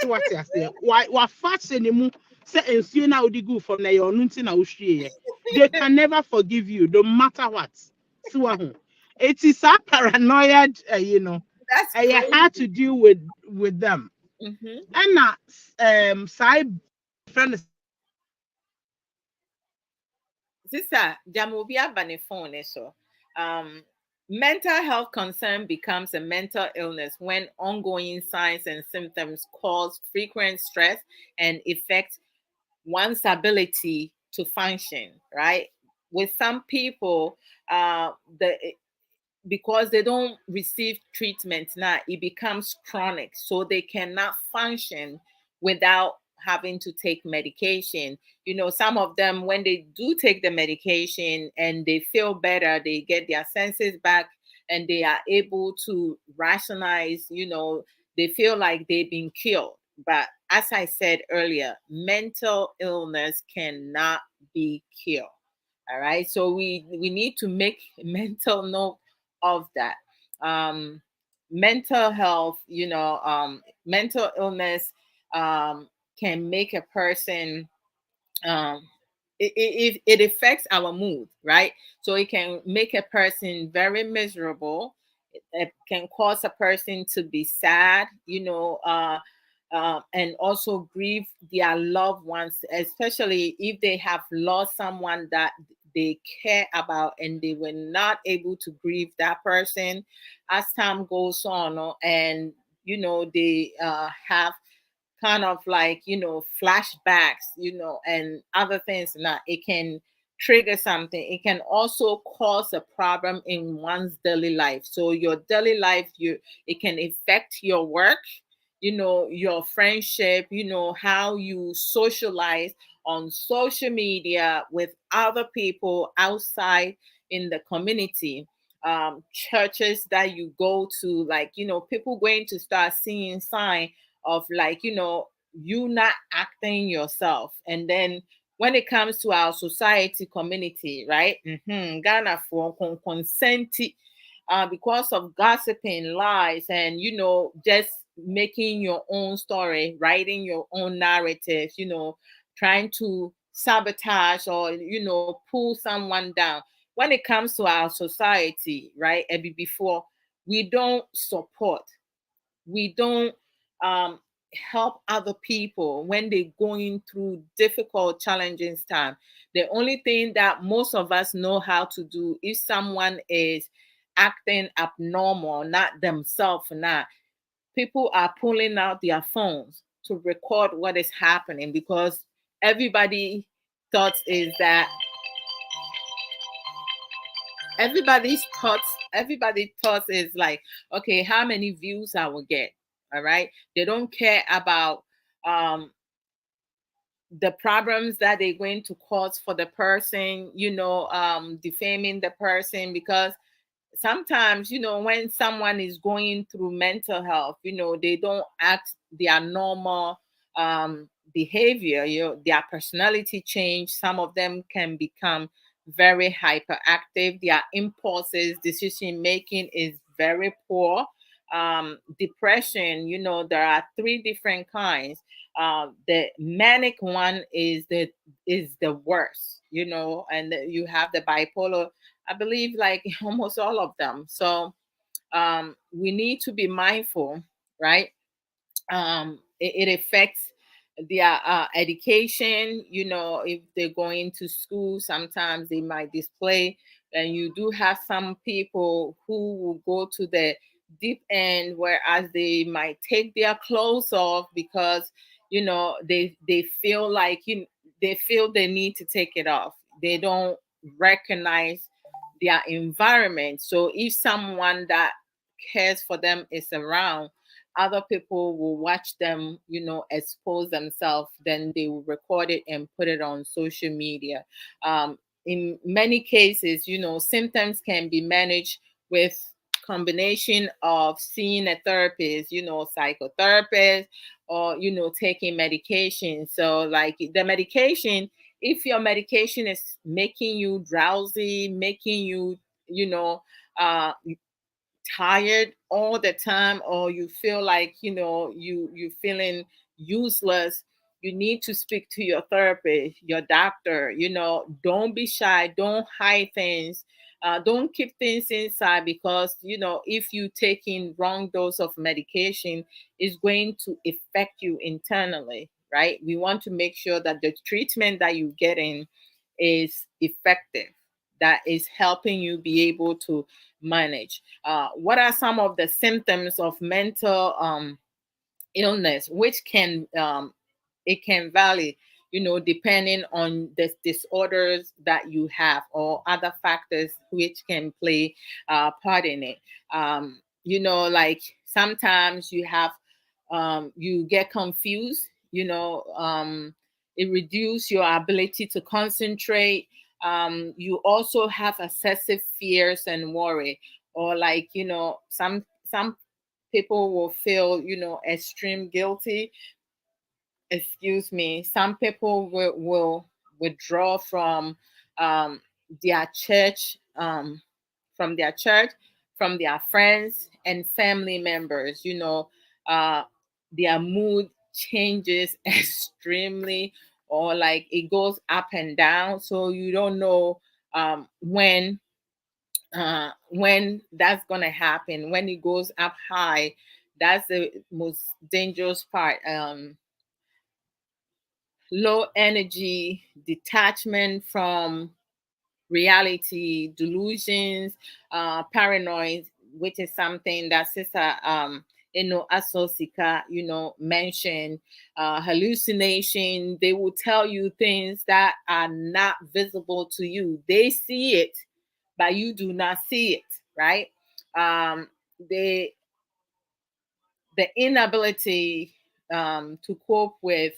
So what aseɛ. Wa fa hyɛ ne mu sɛ nsuo na wodi gu fam na ɛyɛ ɔno nti na wuhwie yɛ. They can never forgive you no matter what. So ho. Eti saa paranoid you know. that's Ɛyɛ hard crazy. to deal with them. Mm-hmm. Ɛna saa friend Sister, Jamobi Abane phone so. Um, mental health concern becomes a mental illness when ongoing signs and symptoms cause frequent stress and affect one's ability to function. Right? With some people, the because they don't receive treatment now, it becomes chronic, so they cannot function without having to take medication. You know, some of them, when they do take the medication and they feel better, they get their senses back and they are able to rationalize, they feel like they've been killed. But as I said earlier, mental illness cannot be cured. All right. So we need to make mental note of that. Um, mental health, mental illness can make a person um, it affects our mood, right? So it can make a person very miserable. It can cause a person to be sad, and also grieve their loved ones, especially if they have lost someone that they care about and they were not able to grieve that person as time goes on, and they have kind of like flashbacks, and other things. Now it can trigger something. It can also cause a problem in one's daily life. So your daily life, it can affect your work, your friendship, how you socialize on social media with other people outside in the community, churches that you go to, like people going to start seeing sign of, like you not acting yourself. And then when it comes to our society community, right? Ghana for consent, because of gossiping, lies, and just making your own story, writing your own narrative, trying to sabotage or pull someone down. When it comes to our society, right? Before, we don't support, we don't um help other people when they're going through difficult, challenging time. The only thing that most of us know how to do, if someone is acting abnormal, not themselves, not, people are pulling out their phones to record what is happening, because everybody thoughts is that everybody thoughts is like, okay, how many views I will get. All right, they don't care about um the problems that they're going to cause for the person, defaming the person. Because sometimes, when someone is going through mental health, they don't act their normal behavior. Their personality change. Some of them can become very hyperactive. Their impulses, decision making is very poor. Depression, there are three different kinds. The manic one is the worst, and you have the bipolar, I believe, like almost all of them. So we need to be mindful, right? It affects their education. If they're going to school, sometimes they might display, and you do have some people who will go to the deep end, whereas they might take their clothes off because they feel like they feel they need to take it off. They don't recognize their environment. So if someone that cares for them is around, other people will watch them, expose themselves, then they will record it and put it on social media. In many cases, symptoms can be managed with combination of seeing a therapist, psychotherapist, or taking medication. So like the medication, if your medication is making you drowsy, making you, you know uh tired all the time, or you feel like you feeling useless, you need to speak to your therapist, your doctor. Don't be shy, don't hide things, don't keep things inside, because if you taking wrong dose of medication, it's going to affect you internally, right? We want to make sure that the treatment that you get in is effective, that is helping you be able to manage. What are some of the symptoms of mental illness, which can it can vary, depending on the disorders that you have or other factors which can play part in it. Like sometimes you have you get confused. It reduces your ability to concentrate. You also have excessive fears and worry, or like some people will feel extreme guilty. Excuse me. Some people will withdraw um, their church, from their church, from their friends and family members. Uh, their mood changes extremely, or like it goes up and down. So you don't know when that's gonna happen. When it goes up high, that's the most dangerous part. Low energy, detachment from reality, delusions, paranoid, which is something that Sister Asosika, mentioned, hallucination. They will tell you things that are not visible to you. They see it, but you do not see it, right? They the inability to cope with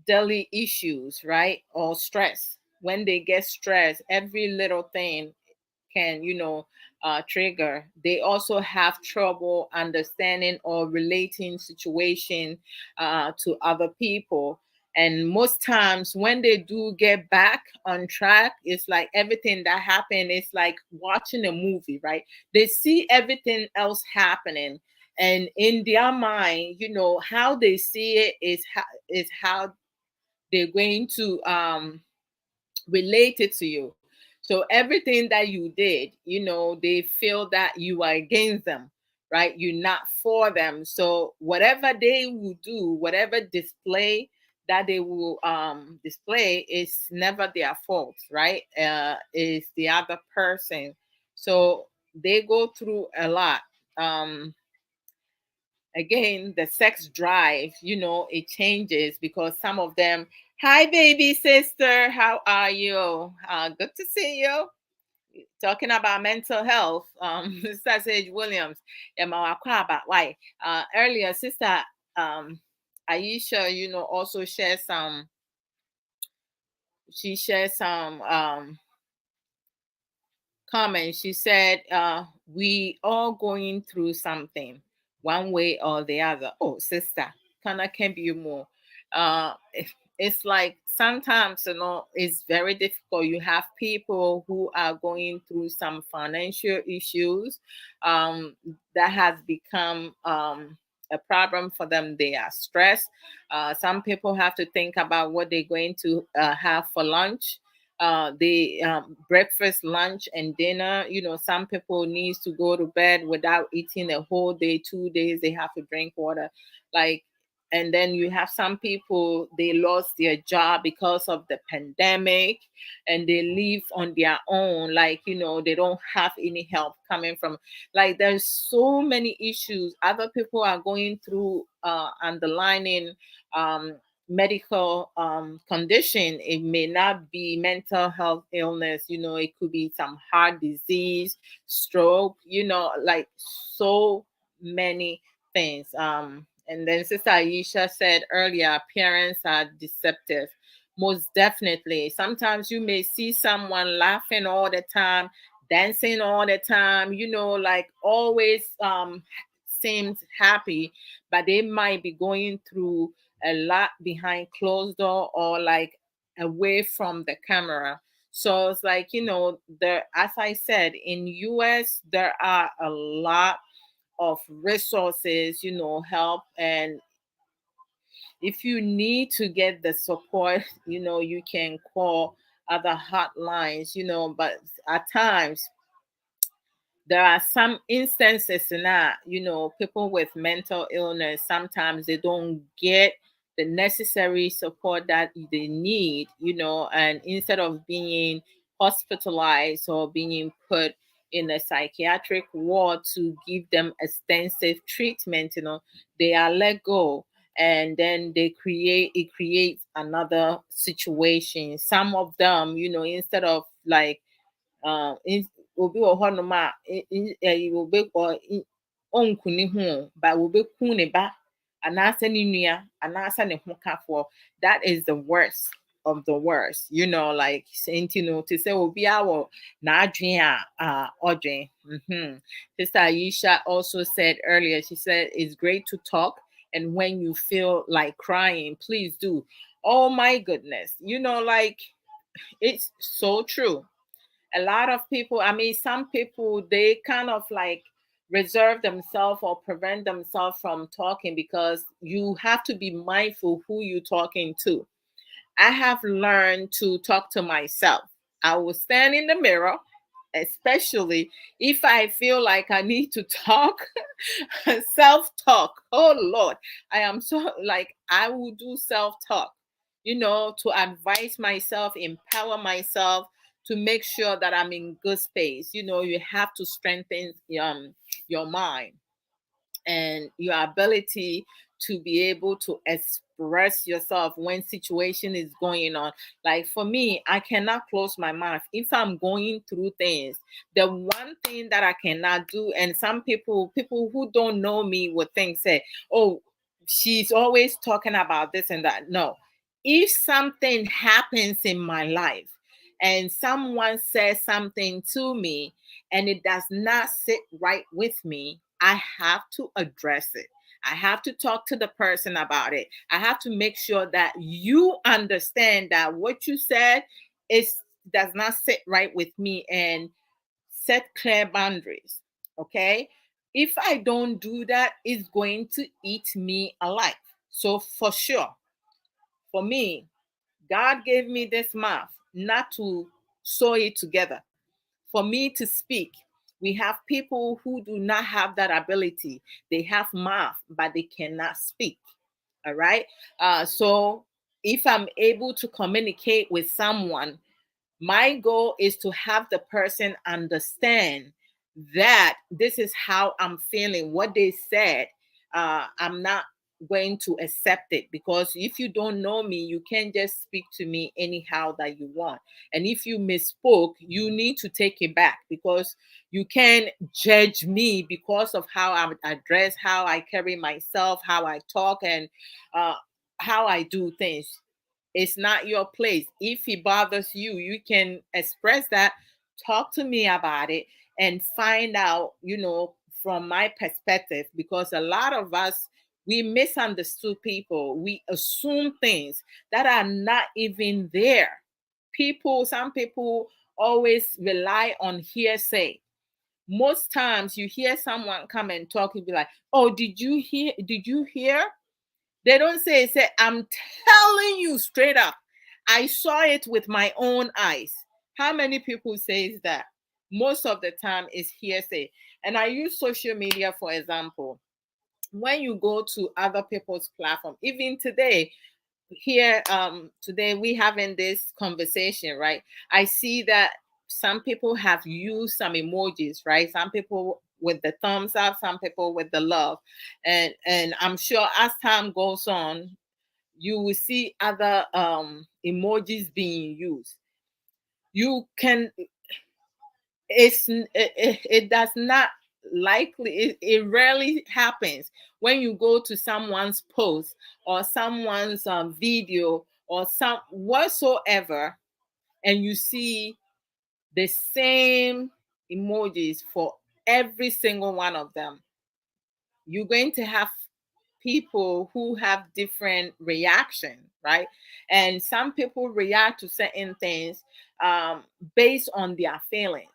daily issues, right? Or stress. When they get stressed, every little thing can, trigger. They also have trouble understanding or relating situation to other people. And most times when they do get back on track, it's like everything that happened is like watching a movie, right? They see everything else happening. And in their mind, how they see it is how they're going to relate it to you. So everything that you did, they feel that you are against them, right? You're not for them. So whatever they will do, whatever display that they will display is never their fault, right? Is the other person. So they go through a lot. Again, the sex drive, it changes because some of them, hi baby sister, how are you? Good to see you. Talking about mental health, Sister Sage Williams, about why earlier Sister Aisha, also shared some, she shared some comment. She said, we all going through something one way or the other. Oh, sister, can be more. It's like sometimes, it's very difficult. You have people who are going through some financial issues that has become a problem for them. They are stressed. Some people have to think about what they're going to have for lunch, the breakfast, lunch, and dinner. Some people needs to go to bed without eating a whole day, 2 days. They have to drink water, like. And then you have some people, they lost their job because of the pandemic, and they live on their own. Like, they don't have any help coming from. Like, there's so many issues. Other people are going through underlining medical condition. It may not be mental health illness, it could be some heart disease, stroke, like so many things. And then Sister Aisha said earlier, appearance are deceptive. Most definitely. Sometimes you may see someone laughing all the time, dancing all the time, like always seems happy, but they might be going through a lot behind closed door or like away from the camera. So it's like, there, as I said, in US there are a lot of resources, help. And if you need to get the support, you can call other hotlines, but at times there are some instances in that, people with mental illness, sometimes they don't get the necessary support that they need, and instead of being hospitalized or being put in a psychiatric ward to give them extensive treatment, they are let go. And then it creates another situation. Some of them, instead of like obi wɔ hɔnom a ɔnku ne ho but wɔbɛku ne ba anaasɛ ne nua anaasɛ ne ho kafoɔ. That is the worst of the worst, like nti no te sɛ obiara wɔ n'adwene a ɔdwen. Sister Aisha also said earlier, she said it's great to talk, and when you feel like crying, please do. Oh my goodness, like it's so true. A lot of people, I mean, some people, they kind of like reserve themselves or prevent themselves from talking because you have to be mindful who you're talking to. I have learned to talk to myself. I will stand in the mirror, especially if I feel like I need to talk. Self talk. Oh Lord, I am so like I will do self talk, to advise myself, empower myself, to make sure that I'm in good space. You have to strengthen your mind and your ability to be able to express yourself when situation is going on. Like for me, I cannot close my mouth if I'm going through things. The one thing that I cannot do, and some people who don't know me would think, say, oh, she's always talking about this and that. No, if something happens in my life and someone says something to me and it does not sit right with me, I have to address it. I have to talk to the person about it. I have to make sure that you understand that what you said is does not sit right with me, and set clear boundaries. Okay? If I don't do that, it's going to eat me alive. So for sure, for me, God gave me this mouth not to sew it together, for me to speak. We have people who do not have that ability. They have mouth, but they cannot speak. All right. So if I'm able to communicate with someone, my goal is to have the person understand that this is how I'm feeling. What they said, I'm not going to accept it, because if you don't know me, you can't just speak to me anyhow that you want. And if you misspoke, you need to take it back, because you can't judge me because of how I address, how I carry myself, how I talk, and uh, how I do things. It's not your place. If it bothers you, you can express that, talk to me about it, and find out, from my perspective, because a lot of us, we misunderstood people. We assume things that are not even there. Some people always rely on hearsay. Most times you hear someone come and talk, you be like, oh, did you hear? Did you hear? They don't say, I'm telling you straight up. I saw it with my own eyes. How many people says that? Most of the time is hearsay. And I use social media for example. When you go to other people's platform, even today, here today we having this conversation, right? I see that some people have used some emojis, right? Some people with the thumbs up, some people with the love, and I'm sure as time goes on, you will see other emojis being used. You can it does not likely, it rarely happens when you go to someone's post or someone's video or some whatsoever, and you see the same emojis for every single one of them. You're going to have people who have different reaction, right? And some people react to certain things um, based on their feelings.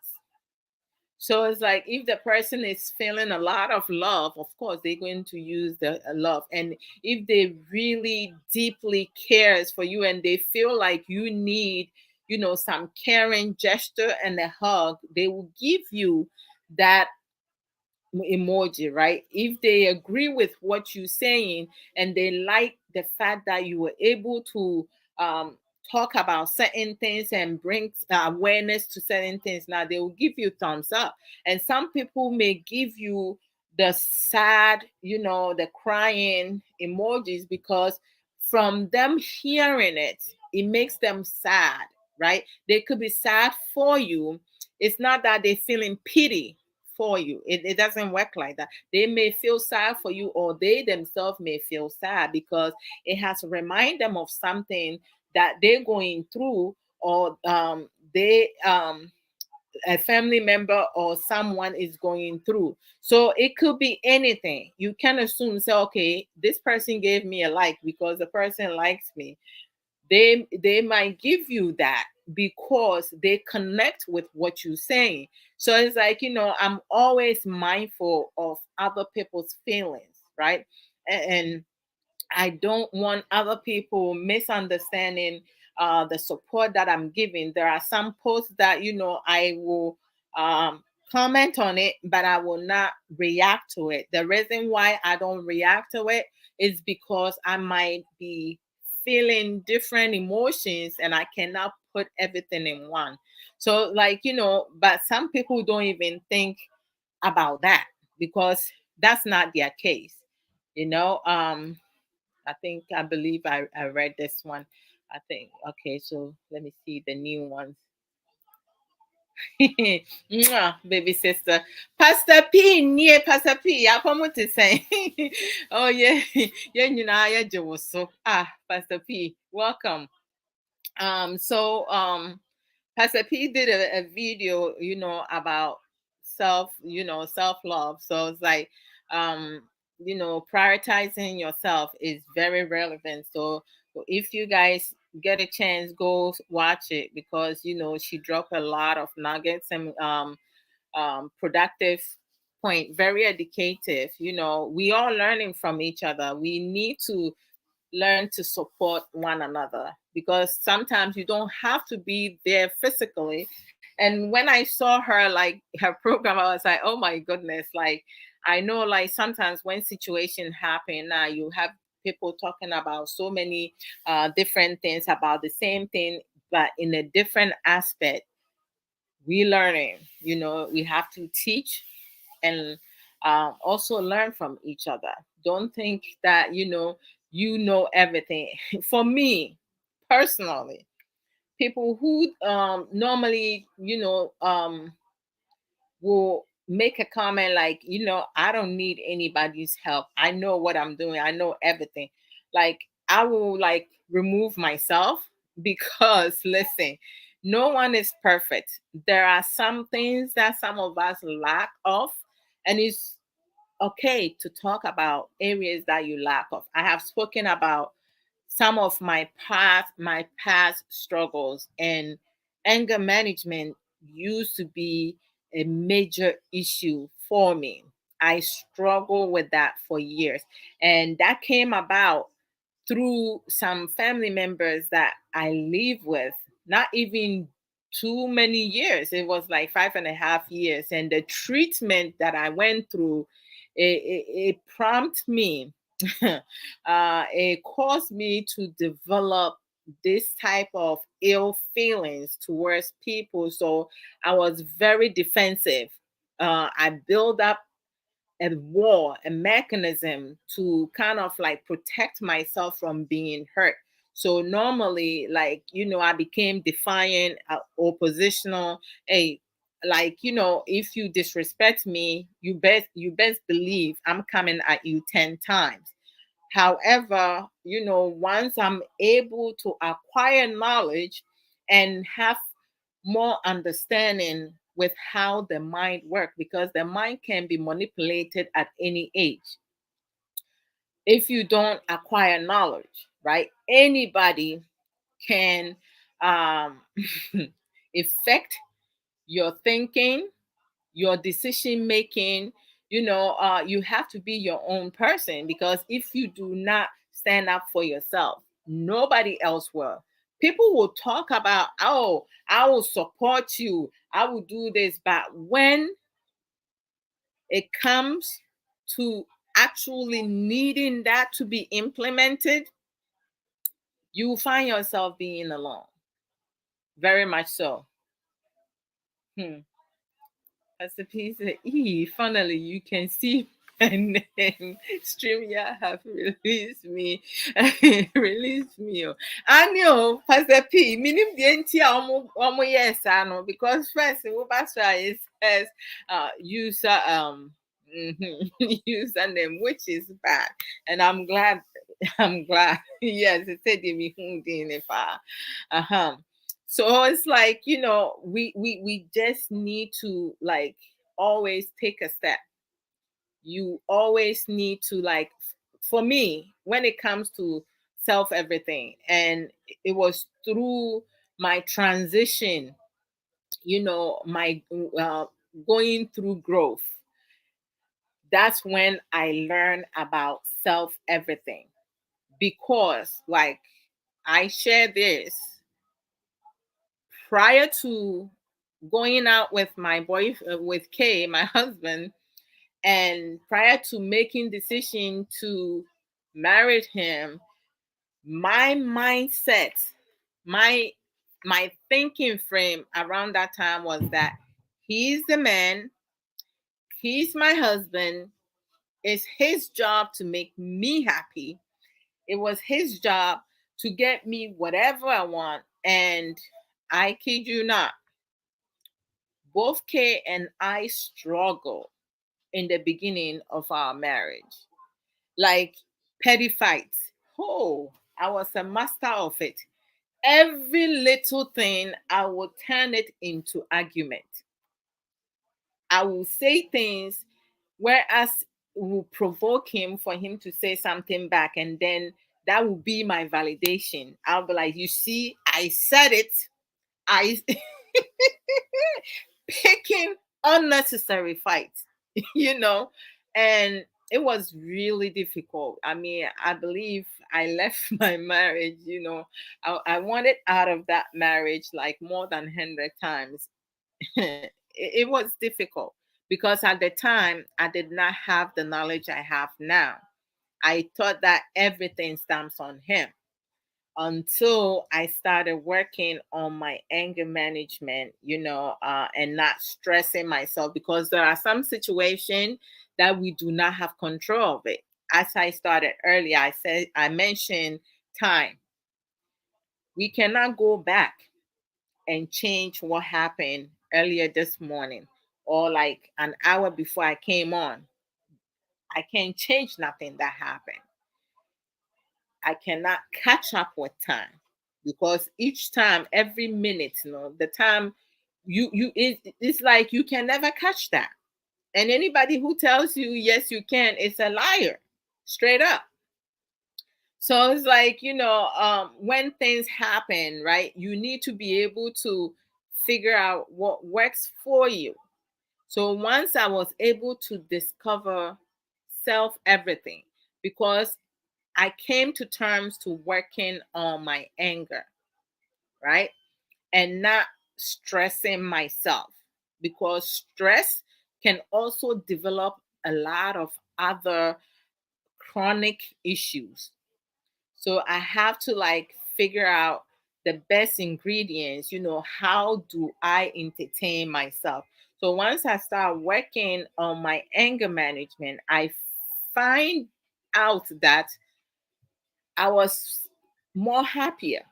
So it's like if the person is feeling a lot of love, of course they're going to use the love. And if they really deeply cares for you and they feel like you need, some caring gesture and a hug, they will give you that emoji, right? If they agree with what you're saying and they like the fact that you were able to um, talk about certain things and bring awareness to certain things, now they will give you thumbs up. And some people may give you the sad, the crying emojis, because from them hearing it, it makes them sad, right? They could be sad for you. It's not that they're feeling pity for you. It doesn't work like that. They may feel sad for you, or they themselves may feel sad because it has to remind them of something that they're going through, or they a family member or someone is going through. So it could be anything. You can assume, say, okay, this person gave me a like because the person likes me. They might give you that because they connect with what you're saying. So it's like, I'm always mindful of other people's feelings, right? And I don't want other people misunderstanding the support that I'm giving. There are some posts that, I will comment on it, but I will not react to it. The reason why I don't react to it is because I might be feeling different emotions and I cannot put everything in one. So, like, but some people don't even think about that because that's not their case. You know, I believe I read this one. I think, okay, so let me see the new ones. Mwah, baby sister. Pastor P, near Pastor P, I come to say. Oh, yeah, yeah, so. Pastor P, welcome. So Pastor P did a video, about self love. So it's like, um, prioritizing yourself is very relevant. So if you guys get a chance, go watch it because she dropped a lot of nuggets and productive point, very educative. We all learning from each other. We need to learn to support one another because sometimes you don't have to be there physically. And when I saw her, like her program, I was like, oh my goodness, like I know, like sometimes when situations happen, you have people talking about so many different things about the same thing, but in a different aspect. We learning, we have to teach and also learn from each other. Don't think that you know everything. For me personally, people who normally will make a comment like, I don't need anybody's help. I know what I'm doing. I know everything. Like I will like remove myself because listen, no one is perfect. There are some things that some of us lack of, and it's okay to talk about areas that you lack of. I have spoken about some of my past struggles, and anger management used to be a major issue for me. I struggled with that for years, and that came about through some family members that I live with, not even too many years. It was like 5.5 years. And the treatment that I went through, it prompted me, it caused me to develop this type of ill feelings towards people. So I was very defensive. I built up a wall, a mechanism to kind of like protect myself from being hurt. So normally, like, I became defiant, oppositional. Hey, like, if you disrespect me, you best believe I'm coming at you 10 times. However, once I'm able to acquire knowledge and have more understanding with how the mind works, because the mind can be manipulated at any age if you don't acquire knowledge, right? Anybody can um, affect your thinking, your decision making. You have to be your own person, because if you do not stand up for yourself, nobody else will. People will talk about, oh, I will support you, I will do this, but when it comes to actually needing that to be implemented, you will find yourself being alone. Very much so. Hmm. As a piece of finally you can see my name. StreamYard have released me. Released me. Oh. I know, Pastor P, minim the NT almost yes, I know, because first it says user username, which is bad. And I'm glad. I'm glad. Yes, it said me if uh-huh. So it's like, we just need to like always take a step. You always need to like, for me, when it comes to self everything, and it was through my transition, my going through growth. That's when I learned about self everything. because, like, I share this prior to going out with my with Kay, my husband, and prior to making decision to marry him, my mindset, my my thinking frame around that time was that he's the man, he's my husband, it's his job to make me happy. It was his job to get me whatever I want. And I kid you not, both Kay and I struggled in the beginning of our marriage. Like petty fights. Oh, I was a master of it. Every little thing, I would turn it into argument. I will say things whereas it will provoke him for him to say something back, and then that will be my validation. I'll be like, you see, I said it. I picking unnecessary fights, you know, and it was really difficult. I mean, I believe I left my marriage, I wanted out of that marriage like more than 100 times. It was difficult because at the time I did not have the knowledge I have now. I thought that everything stems on him until I started working on my anger management, and not stressing myself, because there are some situations that we do not have control of it. As I started earlier, I mentioned time. We cannot go back and change what happened earlier this morning or like an hour before I came on. I can't change nothing that happened. I cannot catch up with time because each time, every minute, the time it's like you can never catch that. And anybody who tells you yes you can is a liar, straight up. So it's like, when things happen, right, you need to be able to figure out what works for you. So once I was able to discover self everything, because I came to terms to working on my anger, right? And not stressing myself, because stress can also develop a lot of other chronic issues. So I have to like figure out the best ingredients, how do I entertain myself? So once I start working on my anger management, I find out that I was more happier.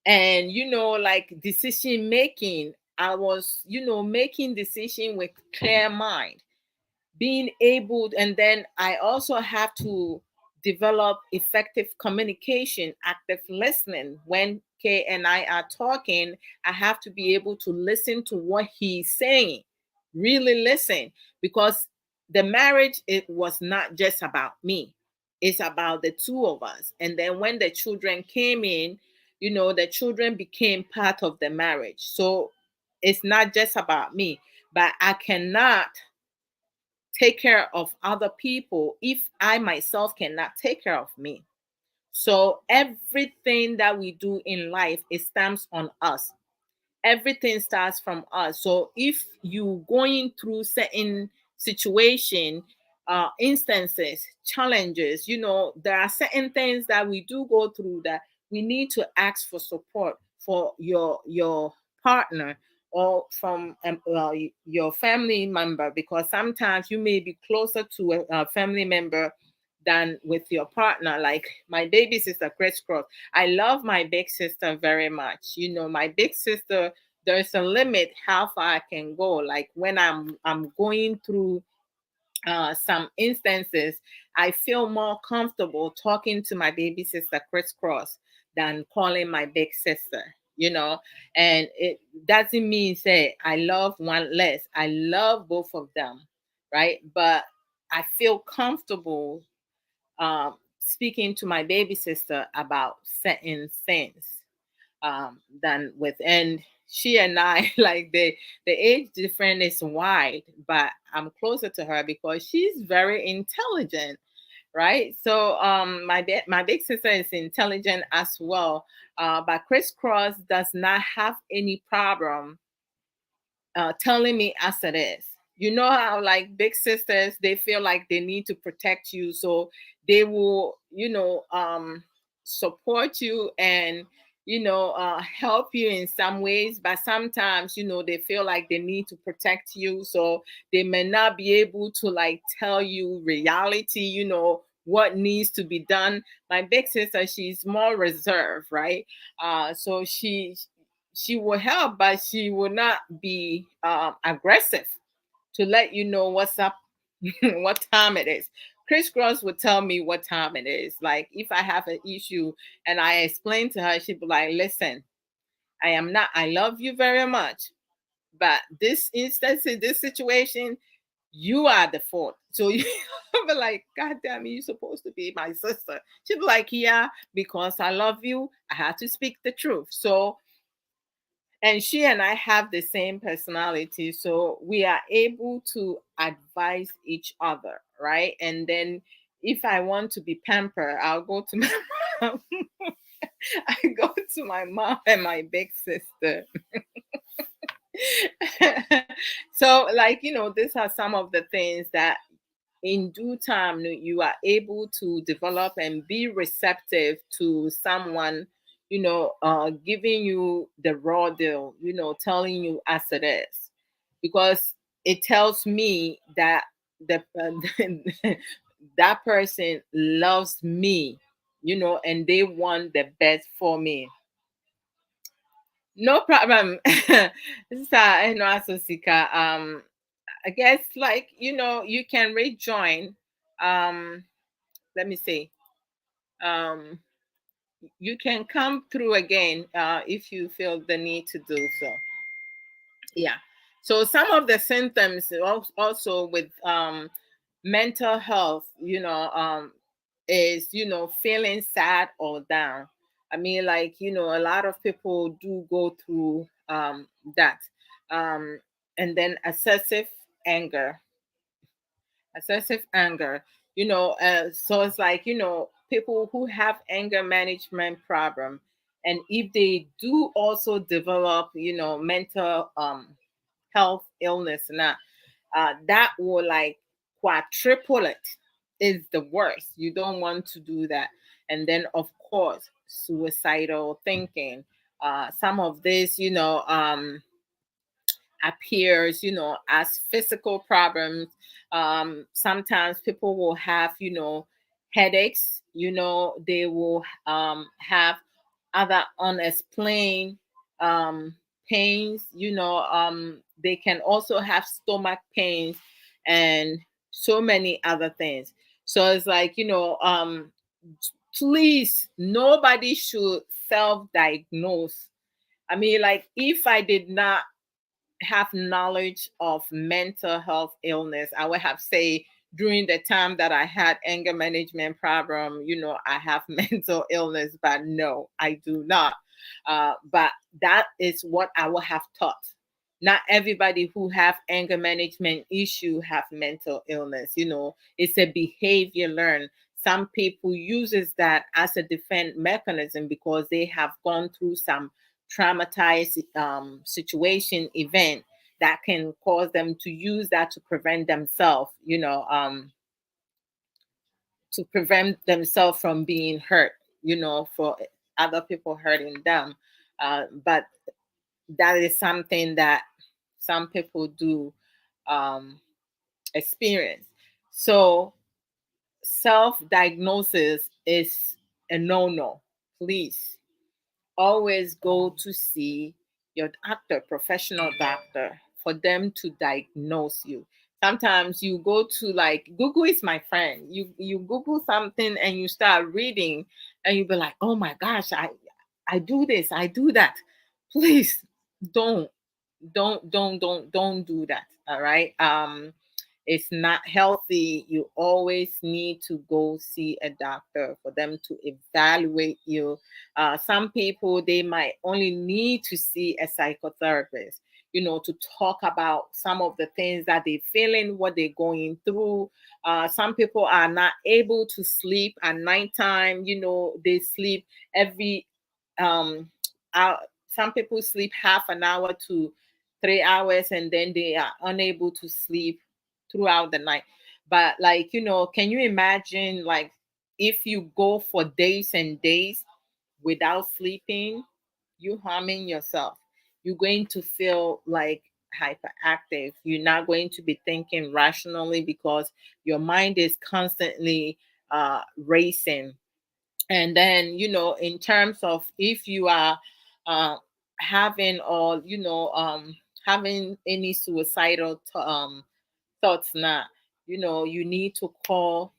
And like decision making, I was, making decision with clear mind, being able, and then I also have to develop effective communication, active listening. When Kay and I are talking, I have to be able to listen to what he's saying, really listen, because the marriage, it was not just about me, it's about the two of us. And then when the children came in, the children became part of the marriage. So it's not just about me, but I cannot take care of other people if I myself cannot take care of me. So everything that we do in life, it stems on us. Everything starts from us. So if you going through certain situation, instances, challenges, there are certain things that we do go through that we need to ask for support for your partner or from your family member, because sometimes you may be closer to a family member than with your partner. Like my baby sister crisscross, I love my big sister very much. My big sister, there's a limit how far I can go. Like when I'm going through some instances, I feel more comfortable talking to my baby sister crisscross than calling my big sister. And it doesn't mean say I love one less. I love both of them, right? But I feel comfortable speaking to my baby sister about certain things than with, and she and I like the age difference is wide, but I'm closer to her because she's very intelligent, right? So my big sister is intelligent as well, but crisscross does not have any problem telling me as it is. You know how like big sisters, they feel like they need to protect you, so they will, support you and help you in some ways, but sometimes they feel like they need to protect you, so they may not be able to like tell you reality, what needs to be done. My big sister, she's more reserved, right? So she will help, but she will not be aggressive to let you know what's up, what time it is. Crisscross would tell me what time it is. Like if I have an issue and I explain to her, she'd be like, "Listen, I am not. I love you very much, but this instance in this situation, you are the fault." So you be like, "God damn it, you're supposed to be my sister." She'd be like, "Yeah, because I love you, I have to speak the truth." So and she and I have the same personality, so we are able to advise each other, right? And then if I want to be pampered, I'll go to my mom. I go to my mom and my big sister. So like these are some of the things that in due time you are able to develop and be receptive to someone giving you the raw deal, telling you as it is, because it tells me that the that person loves me, and they want the best for me. No problem. Sister Asosika, I guess like you can rejoin. Um, let me see. Um, you can come through again if you feel the need to do so. Yeah. So some of the symptoms also with mental health, is feeling sad or down. I mean, like a lot of people do go through that, um, and then anger excessive anger, so it's like people who have anger management problem, and if they do also develop mental health illness now, that will like quadruple it. Is the worst. You don't want to do that. And then of course suicidal thinking, some of this appears, as physical problems. Sometimes people will have, headaches, they will have other unexplained pains, they can also have stomach pains and so many other things. So it's like, please, nobody should self diagnose. I mean, like, if I did not have knowledge of mental health illness, I would have say during the time that I had anger management problem, I have mental illness, but no, I do not. But that is what I would have taught. Not everybody who have anger management issue have mental illness. It's a behavior learn. Some people uses that as a defense mechanism because they have gone through some traumatized situation event that can cause them to use that to prevent themselves, from being hurt, for other people hurting them. But that is something that some people do um, experience. So self-diagnosis is a no-no. Please always go to see your doctor, professional doctor, for them to diagnose you. Sometimes you go to like Google is my friend. You Google something and you start reading and you be like, oh my gosh, I do this, I do that. Please don't don't do that. All right. It's not healthy. You always need to go see a doctor for them to evaluate you. Some people, they might only need to see a psychotherapist. to talk about some of the things that they're feeling, what they're going through. Some people are not able to sleep at nighttime. They sleep every hour. Some people sleep half an hour to 3 hours, and then they are unable to sleep throughout the night. But like, can you imagine, like, if you go for days and days without sleeping, you harming yourself. You're going to feel like hyperactive. You're not going to be thinking rationally because your mind is constantly racing. And then, in terms of if you are uh, having, or having any suicidal thoughts now, you need to call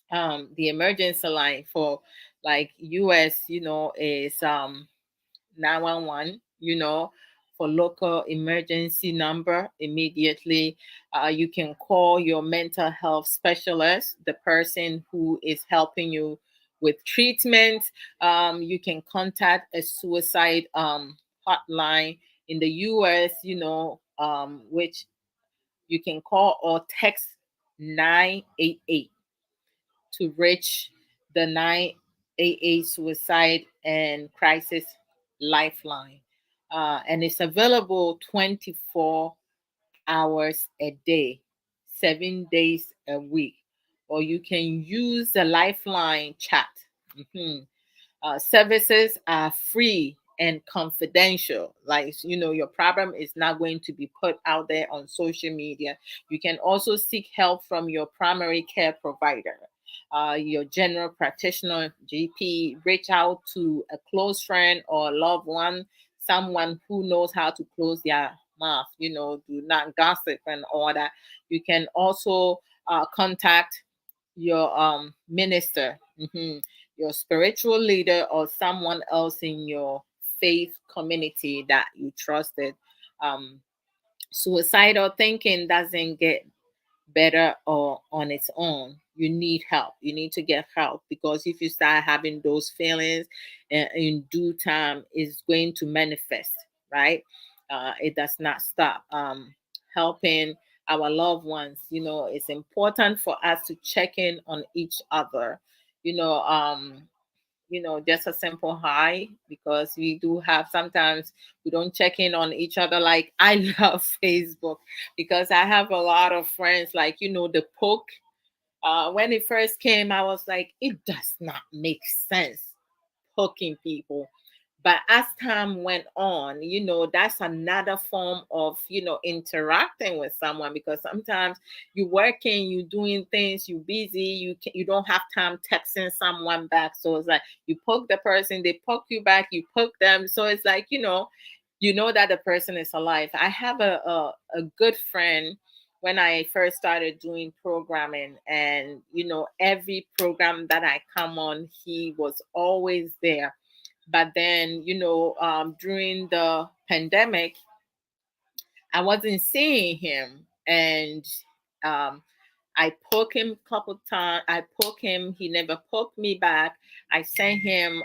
the emergency line for, like, US, is 911, for local emergency number immediately. You can call your mental health specialist, the person who is helping you with treatment. You can contact a suicide hotline in the US, which you can call or text 988 to reach the 988 Suicide and Crisis Lifeline. And it's available 24 hours a day, 7 days a week. Or you can use the Lifeline chat. Mhm. Services are free and confidential. Like, your problem is not going to be put out there on social media. You can also seek help from your primary care provider, your general practitioner, GP. Reach out to a close friend or a loved one, someone who knows how to close their mouth. Do not gossip and all that. You can also contact your minister, your spiritual leader, or someone else in your faith community that you trusted. Um, Suicidal thinking doesn't get better or on its own. You need help. You need to get help, because if you start having those feelings in due time, it's going to manifest, right? It does not stop. Helping our loved ones, it's important for us to check in on each other. you know um just a simple hi, because we do have, sometimes we don't check in on each other. Like, I love Facebook because I have a lot of friends, like, the poke. When it first came, I was like, it does not make sense poking people. But as time went on, that's another form of, interacting with someone, because sometimes you're working, you're doing things, you're busy, you don't have time texting someone back. So it's like you poke the person, they poke you back, you poke them. So it's like, that the person is alive. I have a good friend when I first started doing programming, and every program that I come on, he was always there. But then, during the pandemic, I wasn't seeing him, and um, I poke him a couple times. I poke him. He never poked me back. I sent him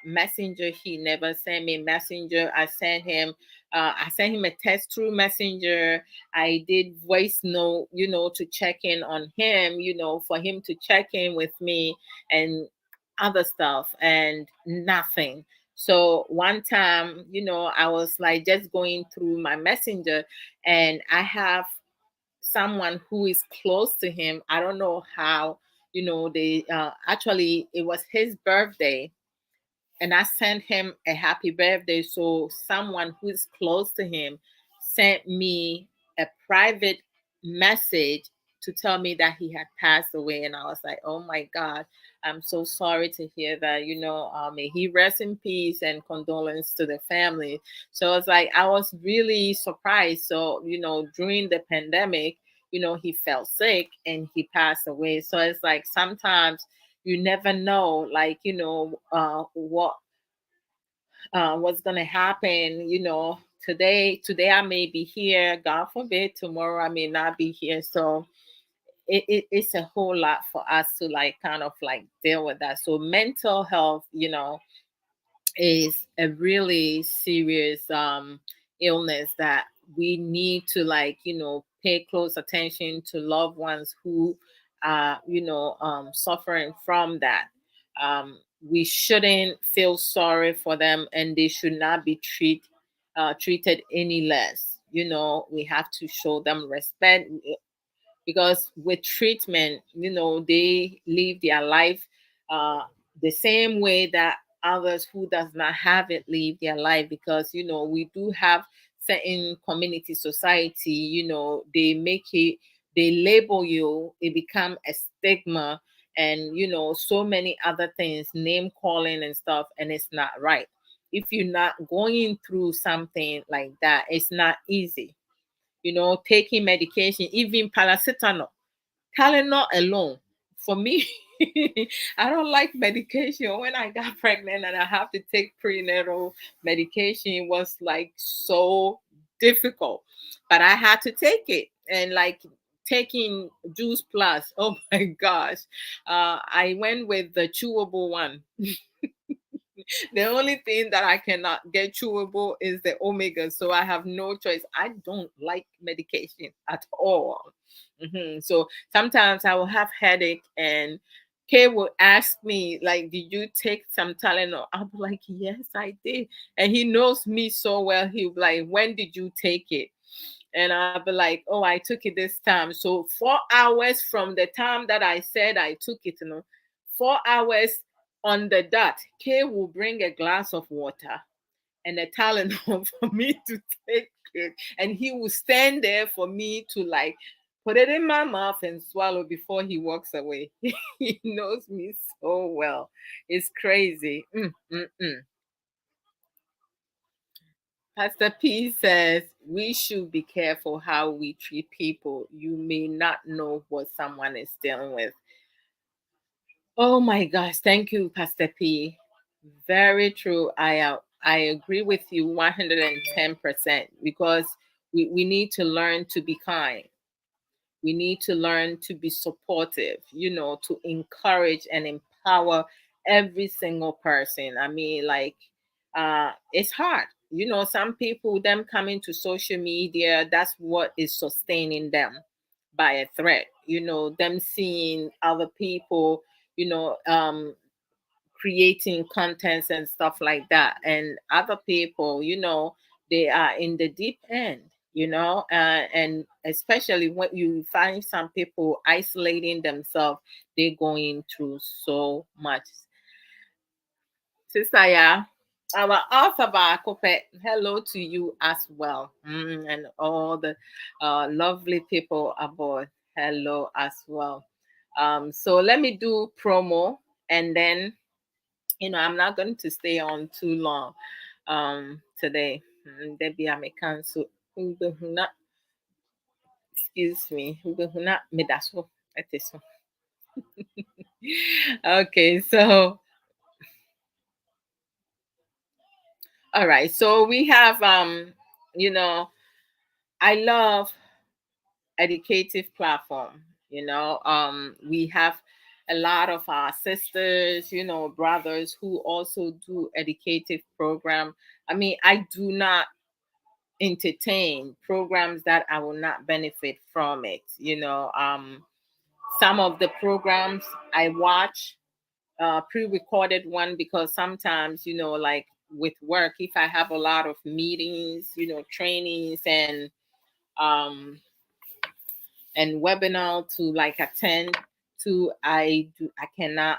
messenger. He never sent me messenger. I sent him a text through messenger. I did voice note, to check in on him, for him to check in with me and other stuff, and nothing. So one time, I was like just going through my messenger, and I have someone who is close to him. I don't know how, they actually, it was his birthday, and I sent him a happy birthday. So someone who is close to him sent me a private message to tell me that he had passed away. And I was like, oh my God, I'm so sorry to hear that. May he rest in peace, and condolence to the family. So it's like I was really surprised. So, during the pandemic, he fell sick and he passed away. So it's like sometimes you never know, like, what's gonna happen. Today I may be here, God forbid tomorrow I may not be here. So it's a whole lot for us to, like, kind of like deal with that. So mental health, is a really serious illness that we need to, like, pay close attention to loved ones who are, suffering from that. We shouldn't feel sorry for them, and they should not be treated any less. We have to show them respect, because with treatment, they live their life uh, the same way that others who does not have it live their life. Because we do have certain community society, they make it, they label you, it become a stigma, and so many other things, name calling and stuff, and it's not right. If you're not going through something like that, it's not easy. Taking medication, even paracetamol, Tylenol alone. For me, I don't like medication. When I got pregnant and I have to take prenatal medication, it was like so difficult. But I had to take it. And like taking Juice Plus, oh my gosh. I went with the chewable one. The only thing that I cannot get chewable is the omega, so I have no choice. I don't like medication at all. So sometimes I will have headache, and Kay will ask me, like, "Did you take some Tylenol?" I'll be like, "Yes, I did." And he knows me so well. He'll be like, "When did you take it?" And I'll be like, "Oh, I took it this time." So 4 hours from the time that I said I took it, 4 hours on the dot, Kay will bring a glass of water and a Tylenol for me to take it. And he will stand there for me to, like, put it in my mouth and swallow before he walks away. He knows me so well. It's crazy. Pastor P says we should be careful how we treat people. You may not know what someone is dealing with. Oh my gosh, thank you, Pastor P. Very true. I agree with you 110%, because we need to learn to be kind. We need to learn to be supportive, to encourage and empower every single person. I mean, like, it's hard. Some people, them coming to social media, that's what is sustaining them by a threat. Them seeing other people, you know, um, creating contents and stuff like that, and other people, they are in the deep end, and especially when you find some people isolating themselves, they're going through so much. Sister, yeah, our author Bakope, hello to you as well. And all the lovely people aboard, hello as well. So let me do promo, and then I'm not going to stay on too long today. Debbie American, so excuse me, medaso. Okay, so all right, so we have you know, I love educative platform. We have a lot of our sisters, brothers who also do educative program. I mean, I do not entertain programs that I will not benefit from it. Some of the programs I watch pre-recorded one, because sometimes, like with work, if I have a lot of meetings, trainings um and webinar to like attend to, I cannot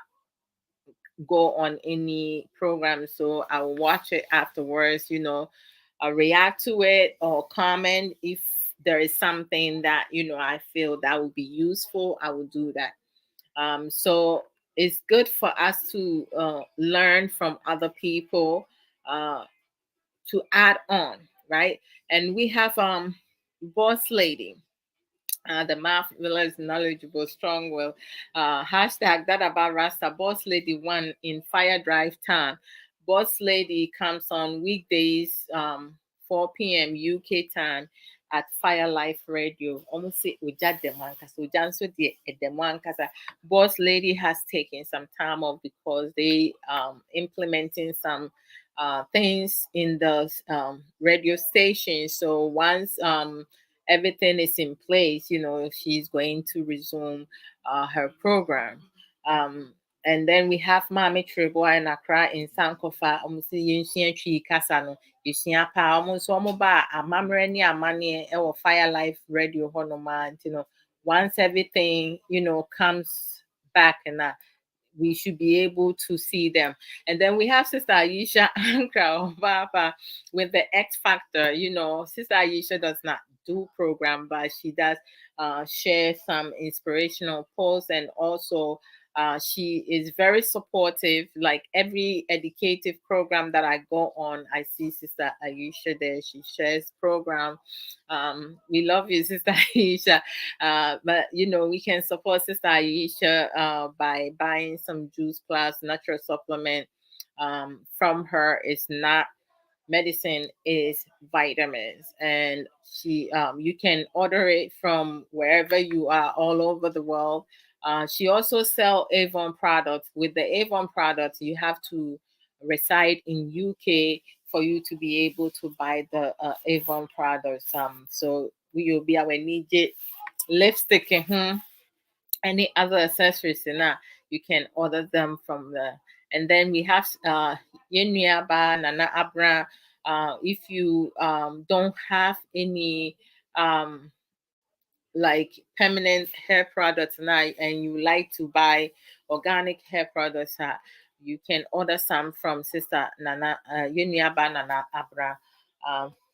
go on any program, so I will watch it afterwards. I'll react to it or comment if there is something that I feel that would be useful. I will do that. So it's good for us to learn from other people, uh, to add on, right? And we have Boss Lady. The marvelous, knowledgeable, strong will. Hashtag that about Rasta. Boss Lady one in Fire Drive time. Boss Lady comes on weekdays, 4 p.m. UK time at Fire Life Radio. Almost say Uja Demankasa. Ujanso de Demankasa. Boss Lady has taken some time off because they implementing some things in the radio station. So once everything is in place, she's going to resume her program. Um, and then we have Mami Treboa in Accra in Sankofa. Almost Yinsian Tree Casano, Yusia Pa, almost Omoba, a Mamreni, a money, or Fire Life Radio Honoma. Once everything, comes back and we should be able to see them. And then we have Sister Aisha Ankra of Papa with the X Factor. Sister Aisha does not do program, but she does share some inspirational posts, and also she is very supportive. Like every educative program that I go on, I see Sister Aisha there. She shares program. We love you, Sister Aisha. But we can support Sister Aisha by buying some Juice Plus natural supplement from her. It's not medicine, is vitamins, and she you can order it from wherever you are all over the world. She also sell Avon products. With the Avon products, you have to reside in UK for you to be able to buy the Avon products. So we will be our need lipstick, any other accessories in that, you can order them from there. And then we have Yenyaba Nana Abra. If you don't have any like permanent hair products now, and you like to buy organic hair products, you can order some from Sister Nana Yenyaba Nana Abra.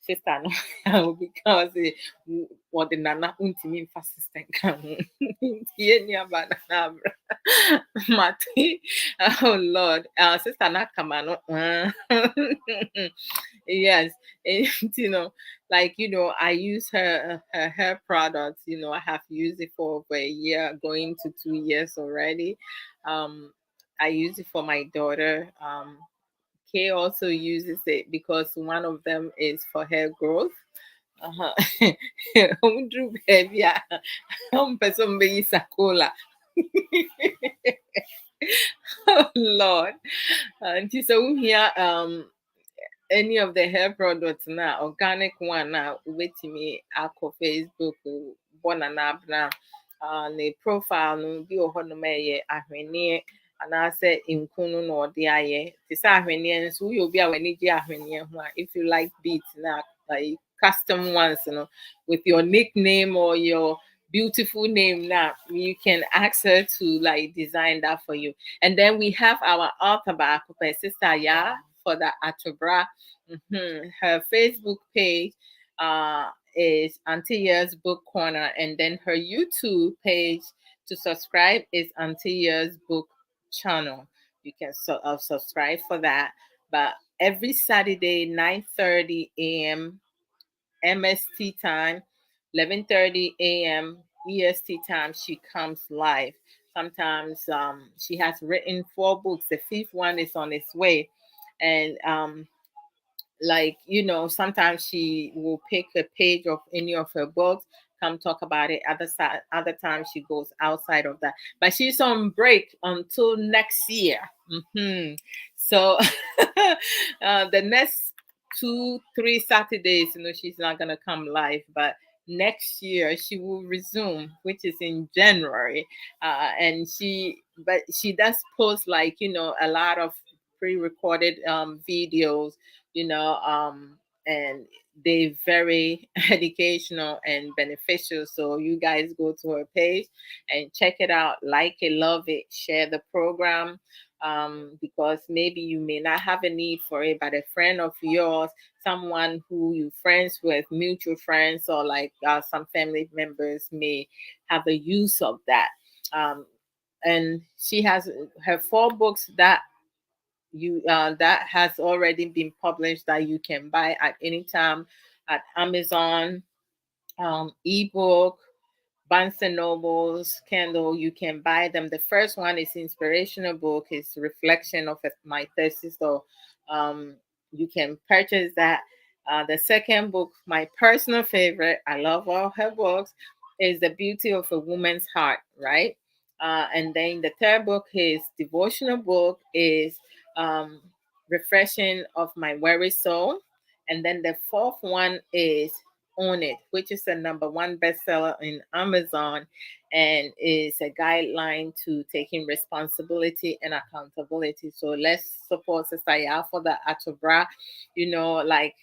Sister no, because what the Nana untimi assistant can Yenyaba Nana Abra. Mati, oh Lord, Sister Nakamano. Yes, and, like I use her hair products. I have used it for over a year, going to 2 years already. I use it for my daughter. Kay also uses it because one of them is for hair growth. Uh-huh. Drew baby, person be sakola. Oh Lord. And so here any of the hair products now, organic one now, wait me ako Facebook bonanabna ne profile no bi oho no meye ahwene anaasɛ nkunu na ɔde ayɛ te sɛ ahweneɛ nso woyɛ obi a w'ani gye ahweneɛ ho a, if you like beats na like custom ones with your nickname or your beautiful name now, you can ask her to like design that for you. And then we have our author back, Sister Ya, for the Atobra. Her Facebook page is Auntie Year's Book Corner, and then her YouTube page to subscribe is Auntie Year's Book Channel. You can subscribe for that. But every Saturday, 9:30 a.m. MST time, 11:30 a.m. EST time, she comes live. Sometimes she has written 4 books. The fifth one is on its way. And like sometimes she will pick a page of any of her books, come talk about it. Other times she goes outside of that, but she's on break until next year. So the next 2-3 Saturdays, she's not gonna come live, but next year she will resume, which is in January. And she does post like a lot of pre-recorded videos, and they're very educational and beneficial. So you guys go to her page and check it out, like it, love it, share the program. Because maybe you may not have a need for it, but a friend of yours, someone who you friends with, mutual friends, or like some family members may have a use of that. And she has her 4 books that that has already been published that you can buy at any time at Amazon, ebook, Barnes and Nobles, Kindle. You can buy them. The first one is inspirational book, is reflection of my thesis. So you can purchase that. The second book, my personal favorite, I love all her books, is The Beauty of a Woman's Heart, right? And then the third book, is devotional book, is Refreshing of My Weary Soul. And then the fourth one is Own It, which is the number one bestseller in Amazon and is a guideline to taking responsibility and accountability. So let's support Sister Ya for the Atobra, like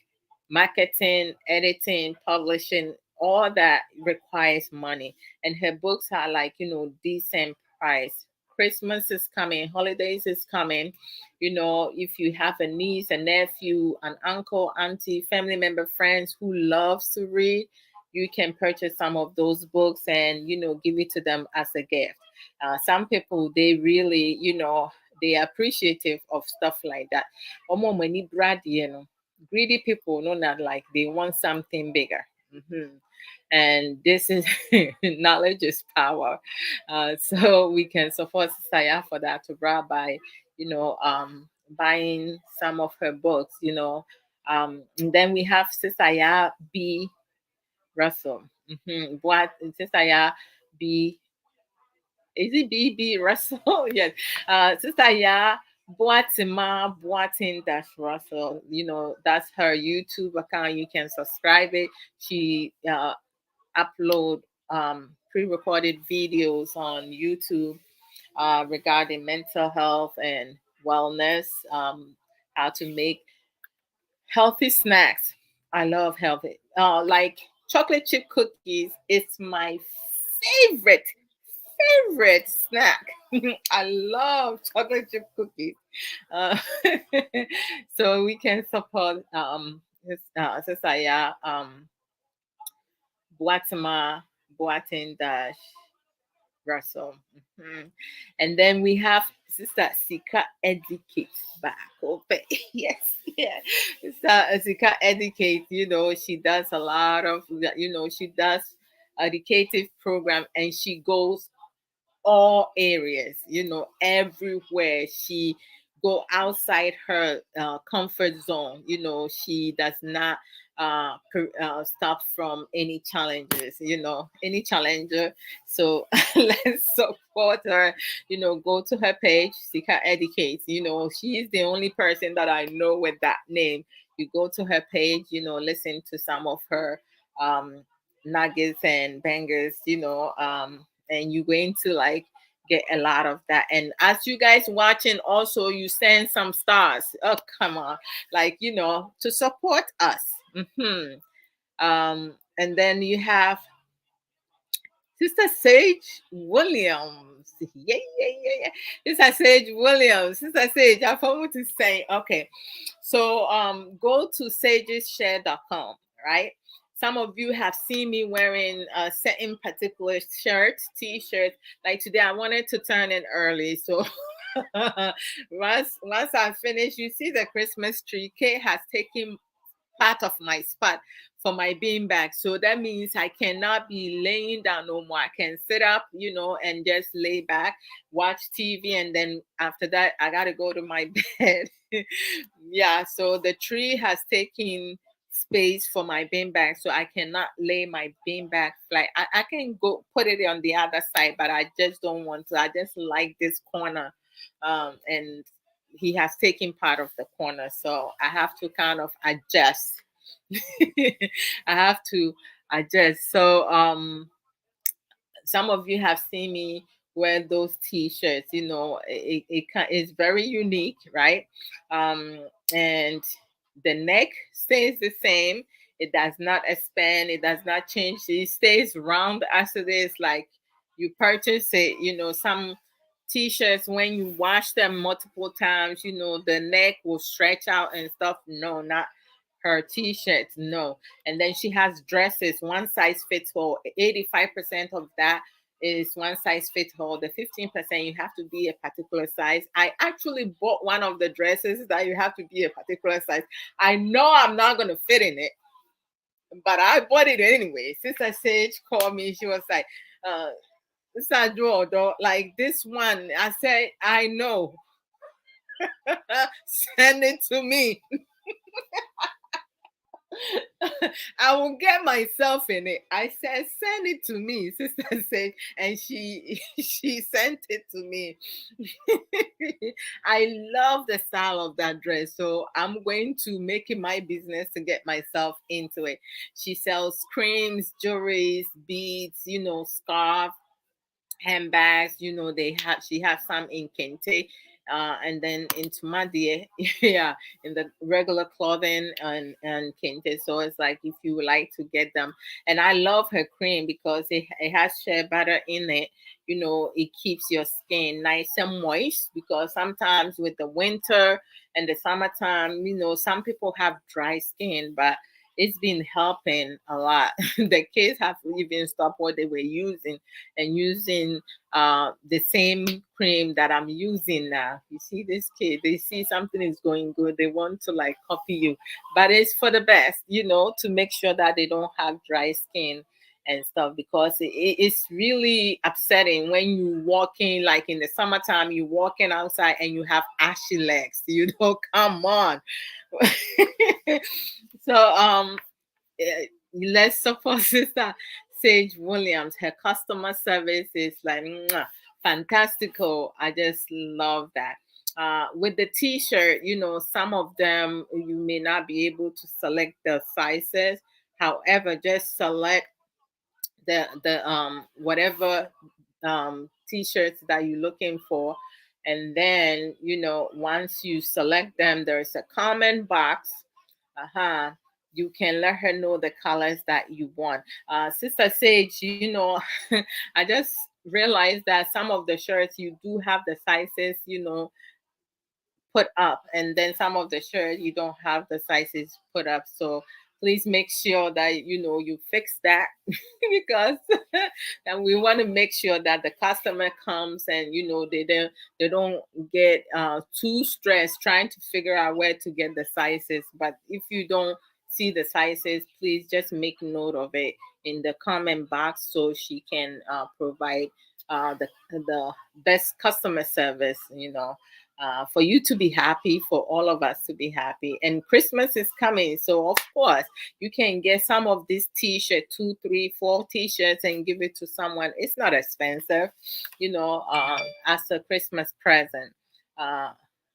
marketing, editing, publishing, all that requires money. And her books are like, decent price. Christmas is coming, holidays is coming. If you have a niece, a nephew, an uncle, auntie, family member, friends who loves to read, you can purchase some of those books and give it to them as a gift. Some people, they really, they are appreciative of stuff like that. Omo money brad, greedy people know that, like, they want something bigger. And this is knowledge is power. So we can support Saya for that to grab by buying some of her books. And then we have Sister B. Russell. What Sister B, is it BB Russell? Yes. Sister Boatima Boatin Dash Russell. That's her YouTube account. You can subscribe it. She upload pre-recorded videos on YouTube regarding mental health and wellness, how to make healthy snacks. I love healthy. Like chocolate chip cookies, it's my favorite snack. I love chocolate chip cookies. Uh, so we can support Sister Boatima Boatin Dash Russell. And then we have Sister Sika Educate back. Okay. Yes, yeah. Sister Sika Educate, she does a lot of, she does educative program, and she goes all areas, everywhere. She go outside her comfort zone. She does not stop from any challenges, any challenger. So let's support her. Go to her page, Sika Educate. She is the only person that I know with that name. You go to her page, listen to some of her nuggets and bangers, and you're going to like get a lot of that. And as you guys watching, also you send some stars. Oh, come on, like, to support us. And then you have Sister Sage Williams. Yeah, yeah, yeah, yeah. Sister Sage Williams. Sister Sage, I forgot what to say. Okay. So go to sageshare.com, right? Some of you have seen me wearing certain particular shirts, t-shirts. Like today, I wanted to turn in early. So once I finish, you see the Christmas tree. Kate has taken part of my spot for my beanbag. So that means I cannot be laying down no more. I can sit up, and just lay back, watch TV, and then after that, I gotta go to my bed. Yeah, so the tree has taken space for my beanbag, so I cannot lay my beanbag flat. I can go put it on the other side, but I just don't want to. I just like this corner, and he has taken part of the corner, so I have to kind of adjust. I have to adjust. So some of you have seen me wear those t-shirts. It's very unique, right? And the neck stays the same. It does not expand, it does not change, it stays round as it is. Like you purchase it, some t-shirts, when you wash them multiple times, the neck will stretch out and stuff. No, not her t-shirts, no. And then she has dresses, one size fits all. 85% of that is one size fits all. The 15%, you have to be a particular size. I actually bought one of the dresses that you have to be a particular size. I know I'm not going to fit in it, but I bought it anyway. Sister Sage called me. She was like, Sister Adwoa, like this one. I said, I know. Send it to me. I will get myself in it. I said, send it to me. Sister said, and she sent it to me. I love the style of that dress. So I'm going to make it my business to get myself into it. She sells creams, jewelries, beads, scarf, handbags. They have she has some in kente, and then in Tumadie, yeah, in the regular clothing and kente. So it's like if you would like to get them, and I love her cream because it has shea butter in it. It keeps your skin nice and moist because sometimes with the winter and the summertime, some people have dry skin, but it's been helping a lot. The kids have even stopped what they were using and using the same cream that I'm using now. You see, this kid, they see something is going good, they want to like copy you, but it's for the best, to make sure that they don't have dry skin and stuff because it's really upsetting when you walking like in the summertime, you walking outside and you have ashy legs. Come on. So let's support Sister Sage Williams. Her customer service is like mwah, fantastical. I just love that. With the t-shirt, some of them you may not be able to select the sizes. However, just select the whatever t-shirts that you're looking for, and then once you select them, there's a comment box. You can let her know the colors that you want. Sister Sage, I just realized that some of the shirts you do have the sizes put up, and then some of the shirt you don't have the sizes put up. So please make sure that you fix that because and we want to make sure that the customer comes and they don't get too stressed trying to figure out where to get the sizes. But if you don't see the sizes, please just make note of it in the comment box so she can provide the best customer service, for you to be happy, for all of us to be happy. And Christmas is coming, so of course you can get some of this t-shirt, 2, 3, 4 t-shirts, and give it to someone. It's not expensive, as a Christmas present. uh,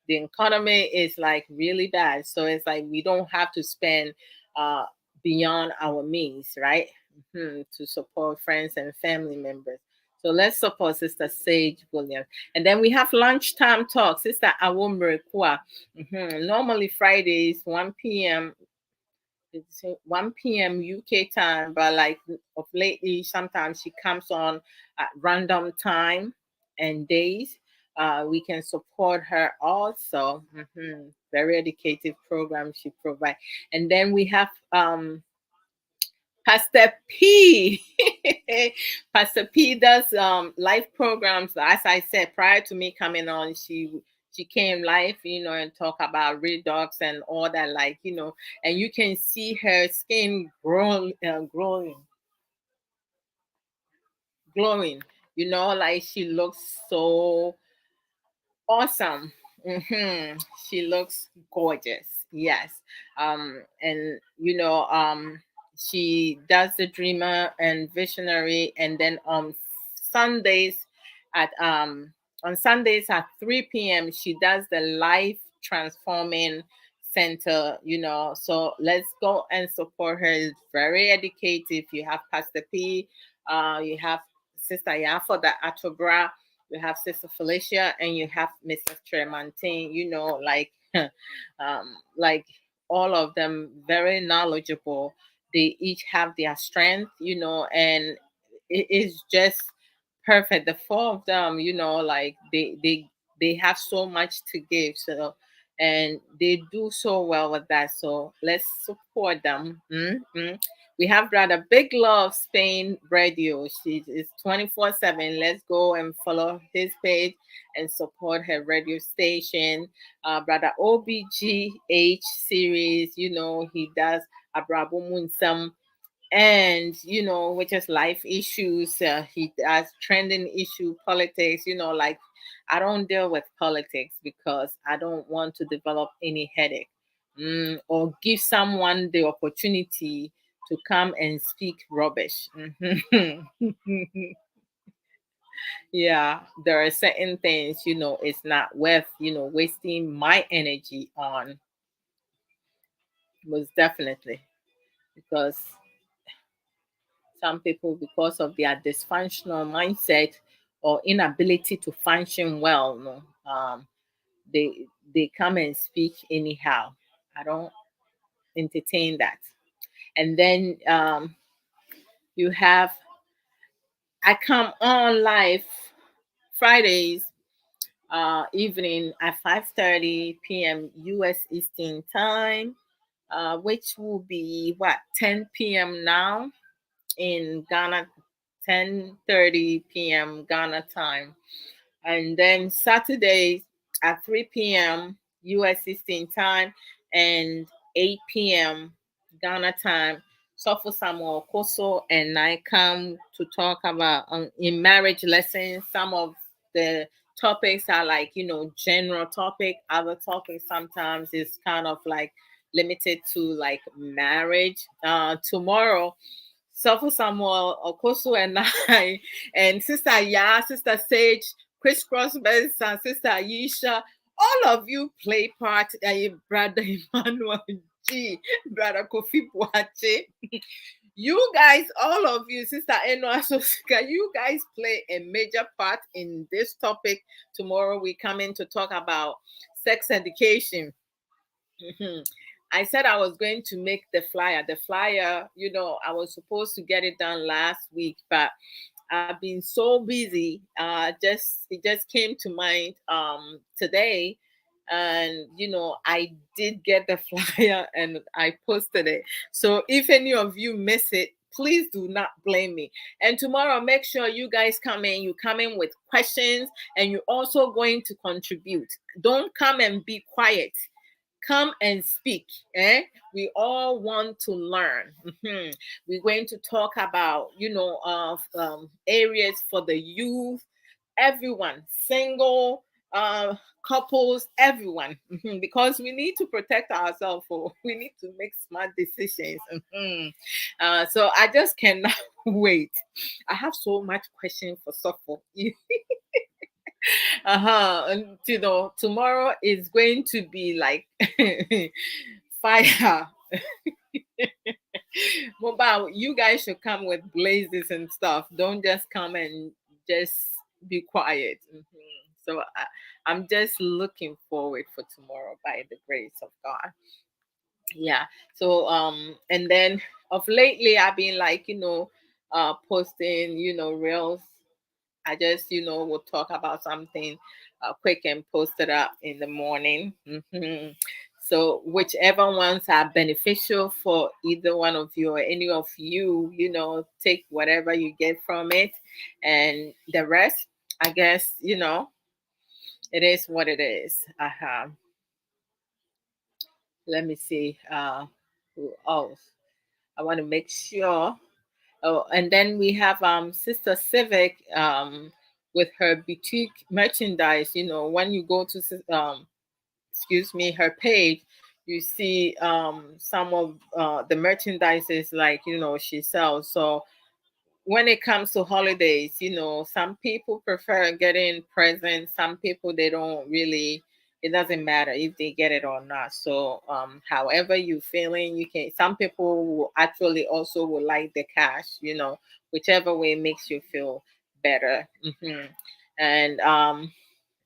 the economy is like really bad, so it's like we don't have to spend uh, beyond our means, right? To support friends and family members. So let's support Sister Sage Williams. And then we have lunchtime talk. Sister Awomrekwa. Normally Fridays, 1 p.m. It's 1 p.m. UK time, but like of lately, sometimes she comes on at random time and days. We can support her also. Very educative program she provides. And then we have Pastor P. Pastor P does live programs. As I said, prior to me coming on, she came live, and talk about redox and all that, like, and you can see her skin glowing, like she looks so awesome. She looks gorgeous. Yes. And she does the dreamer and visionary, and then Sundays at on Sundays at 3 p.m. she does the life transforming center. So let's go and support her. It's very educative. You have Pastor P, you have Sister Yafo, the Atobra, you have Sister Felicia, and you have Mrs. Tremontaine, like all of them very knowledgeable. They each have their strength, and it is just perfect. The four of them, like they have so much to give. So and they do so well with that. So let's support them. We have Brother Big Love Spain Radio. She is 24/7. Let's go and follow his page and support her radio station. Brother OBGH series, he does Abrabo Nsem, and which is life issues. He does trending issue politics. Like I don't deal with politics because I don't want to develop any headache. or give someone the opportunity to come and speak rubbish. Yeah, there are certain things, it's not worth, wasting my energy on. Most definitely. Because some people, because of their dysfunctional mindset or inability to function well, they come and speak anyhow. I don't entertain that. And then you have, I come on live Fridays evening at 5:30 p.m. U.S. Eastern Time, which will be what 10 p.m. now in Ghana, 10:30 p.m. Ghana time. And then Saturdays at 3 p.m. U.S. Eastern Time and 8 p.m. Ghana time. Sofo Samuel Koso and I come to talk about in marriage lessons. Some of the topics are like, general topic. Other topics sometimes is kind of like limited to like marriage. Tomorrow Suffer Samuel Okoso and I, and Sister Ya, Sister Sage, Chris Crossbeds, and Sister Aisha, all of you play part. Brother Emmanuel G, Brother Kofi Boache. You guys, all of you, Sister Eno Asosika, you guys play a major part in this topic. Tomorrow we come in to talk about sex education. I said I was going to make the flyer. The flyer, I was supposed to get it done last week, but I've been so busy. It just came to mind today, and I did get the flyer and I posted it. So if any of you miss it, please do not blame me. And tomorrow, make sure you guys come in. You come in with questions, and you're also going to contribute. Don't come and be quiet, come and speak. We all want to learn. We're going to talk about areas for the youth, everyone, single, couples, everyone. Because we need to protect ourselves. We need to make smart decisions. So I just cannot wait. I have so much question for Suffolk. And tomorrow is going to be like fire. Mobile, you guys should come with blazes and stuff. Don't just come and just be quiet. So I'm just looking forward for tomorrow by the grace of God. Yeah. So and then of lately I've been like, posting, reels. I just, will talk about something quick and post it up in the morning. So whichever ones are beneficial for either one of you or any of you, take whatever you get from it. And the rest, I guess, it is what it is. Let me see. Who else? I want to make sure. Oh, and then we have Sister Civic with her boutique merchandise. When you go to her page, you see some of the merchandises like she sells. So when it comes to holidays, some people prefer getting presents. Some people they don't really. It doesn't matter if they get it or not. So, however you feeling, you can. Some people will actually also will like the cash. Whichever way makes you feel better. And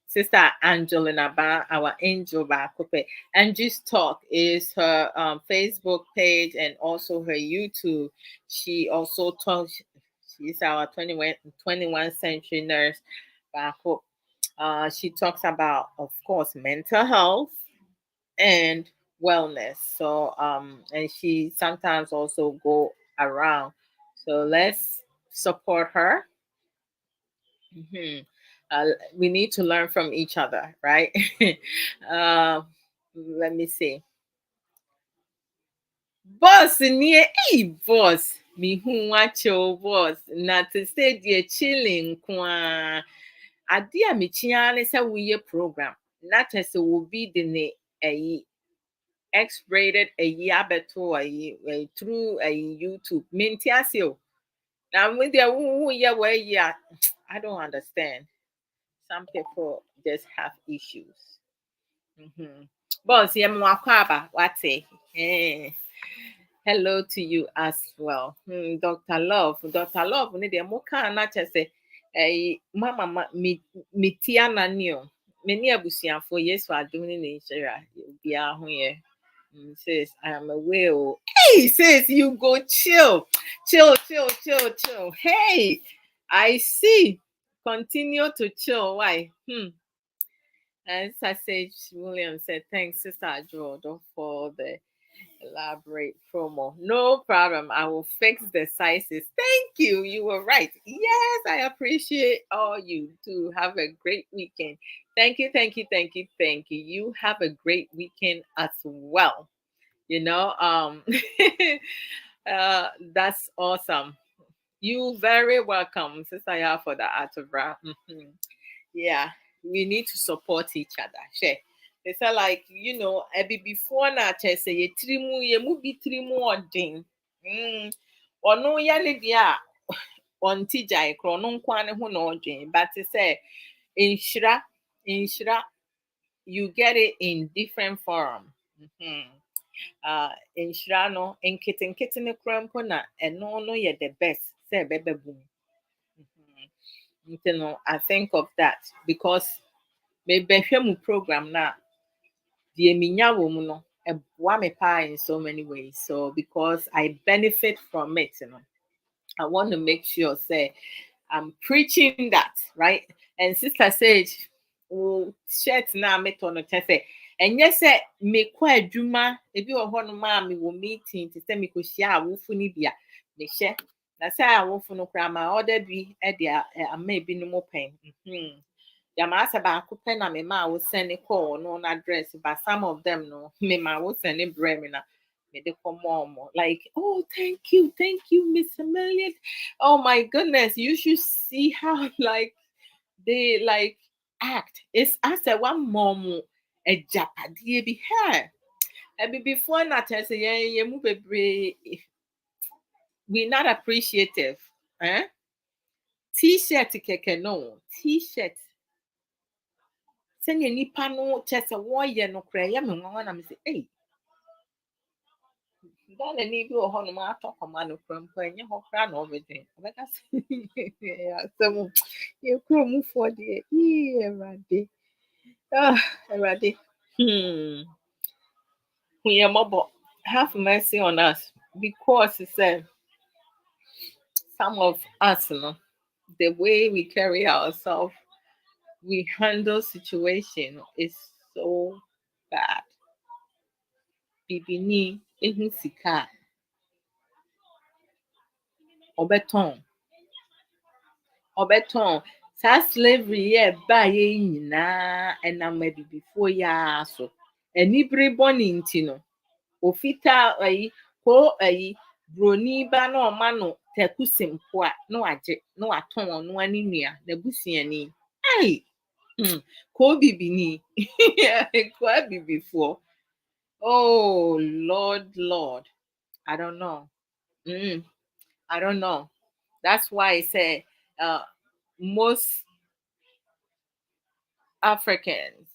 Sister Angelina Ba, our angel Bakope. Angie's Talk is her Facebook page and also her YouTube. She also talks, she's our 21st century nurse Bako. She talks about, of course, mental health and wellness. So, and she sometimes also go around. So let's support her. Mhm. We need to learn from each other, right? uh, Let me see. Boss near boss. Me who watch your boss. Not to say dear chilling kwa. Adia mi chia ne se we program. Not as will be the ne X-rated a year beto through a YouTube. Mintiasio. Now with the yeah where yeah, I don't understand. Some people just have issues. Mm-hmm. Boss, yeah, mwakwaba, wate. Eh. Hello to you as well. Dr. Love. Dr. Love, ne de mo kan na kyese mama mi tia na ni o. Me ni abusuafo Yesu adom ne ne nhyira bia ho ye. Says I am away. Oh. Hey, says you go chill. Chill, chill, chill, chill. Hey, I see. Continue to chill. Why? And Sausage Williams said, thanks, Sister Jordan, for the elaborate promo. No problem. I will fix the sizes. Thank you. You were right. Yes, I appreciate all you do. Have a great weekend. Thank you, thank you, thank you, thank you. You have a great weekend as well. You know, that's awesome. You very welcome, Sister Ya, for the art of rap. Yeah, we need to support each other. Share. They say like, before na say ye trimu ye mu bi trimu odin. Ono ya ne dia on tijai kro no nkwa ne ho na odin. But say inshira you get it in different form. Inshira no nkete ne krampo na eno no ye the best say bebe boom. I think of that because maybe mu program na the eminya wo mu no eboa me pa in so many ways. So because I benefit from it, I want to make sure say I'm preaching that, right? And Sister Sage, shirt na me to no say, and yes, me kwa adwuma ebi wo ho no ma me wo meeting to say me ko share awofo ni bia me share na say awofo no kra ma order bi e dia ama ebi no mo pen. Yamasa baako pɛ na me ma wo send call no na address, but some of them no me ma wo send brɛ me na me de come more like, oh thank you Miss Amelia. Oh my goodness, you should see how like they like act. It's as a one mom a japadi be hair. And before na tell say yeah move we not appreciative. Eh? T-shirt keke no t-shirt sɛnea nipa no kyɛ sɛ wɔyɛ no kora ɛyɛ me nwanwa na me sɛ ei Ghana bi wɔ hɔnom atɔ kɔma no kora mpo ɛnyɛ hɔ koraa na ɔbɛdwen ɔbɛka sɛ asɛm yɛ kuromfoɔ deɛ awurade awurade hu yɛ mmɔbɔ have mercy on us because sɛ some of us no the way we carry ourselves we handle situation is so bad. Bibini ehu sika ɔbɛtɔn saa slavery yɛ baayɛ nyinaa ɛnam abibifoɔ yi ara so anibere bɔne nti no ofitaa ko broni ba na ɔma no taku simpo a na wagye na watɔn ɔno ani nua n'abusuani ko bibini ko abibifoɔ oh lord I don't know. I don't know. That's why I say most Africans,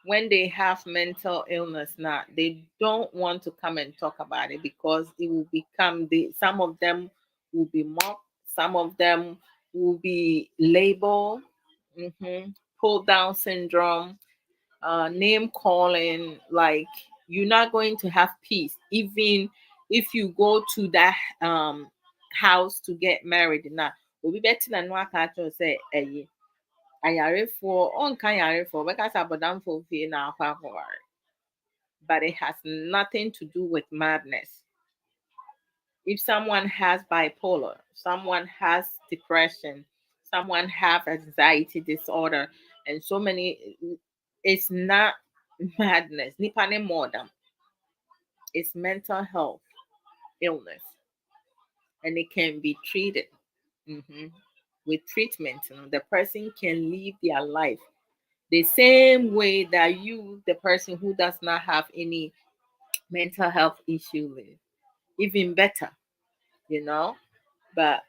when they have mental illness now, they don't want to come and talk about it because it will become some of them will be mocked, some of them will be labeled, pull down syndrome, name calling, like you're not going to have peace even if you go to that house to get married now. Obi beti na no aka say ayarefoɔ ɔnka ayarefoɔ bɛkasa abɔdamfoɔ fie na akɔ akɔware but it has nothing to do with madness. If someone has bipolar, someone has depression, someone have anxiety disorder and so many, it's not madness nipa ne more than it's mental health illness and it can be treated. With treatment, the person can live their life The same way that you, the person who does not have any mental health issue, live, even better, you know. But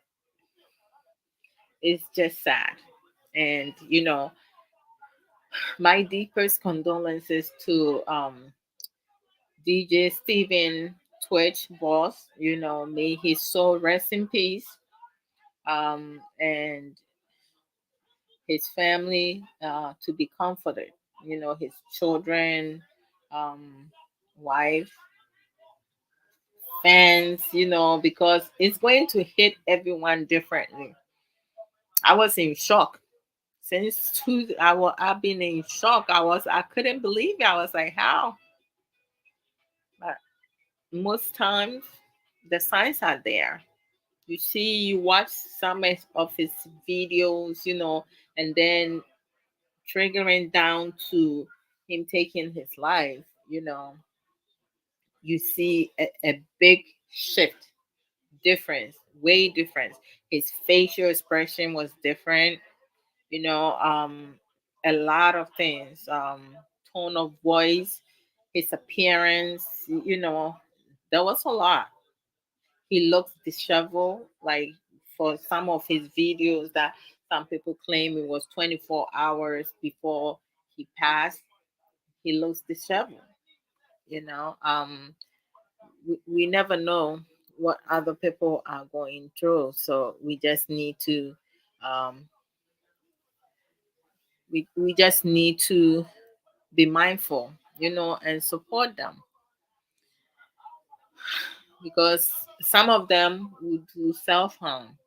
it's just sad. And, my deepest condolences to DJ Steven Twitch boss. May his soul rest in peace. And his family to be comforted. His children, um, wife, fans. Because it's going to hit everyone differently. I was in shock since I've been in shock. I couldn't believe it. I was like, how? But most times the signs are there. You watch some of his videos, and then triggering down to him taking his life, you see a big shift, difference, way difference. His facial expression was different, you know, um, a lot of things, tone of voice, his appearance, there was a lot. He looks disheveled, like for some of his videos that some people claim it was 24 hours before he passed. He looks disheveled, you know. We never know what other people are going through, so we just need to um, we just need to be mindful, and support them, because some of them would do self harm,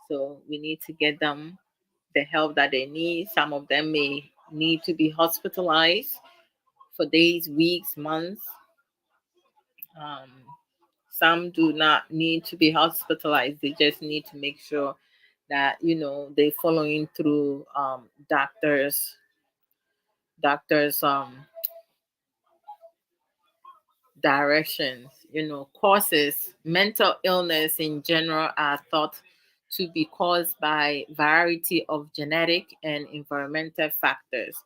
so we need to get them the help that they need. Some of them may need to be hospitalized for days, weeks, months. Um, some do not need to be hospitalized. They just need to make sure that they following through doctors directions. Causes. Mental illness in general are thought to be caused by variety of genetic and environmental factors.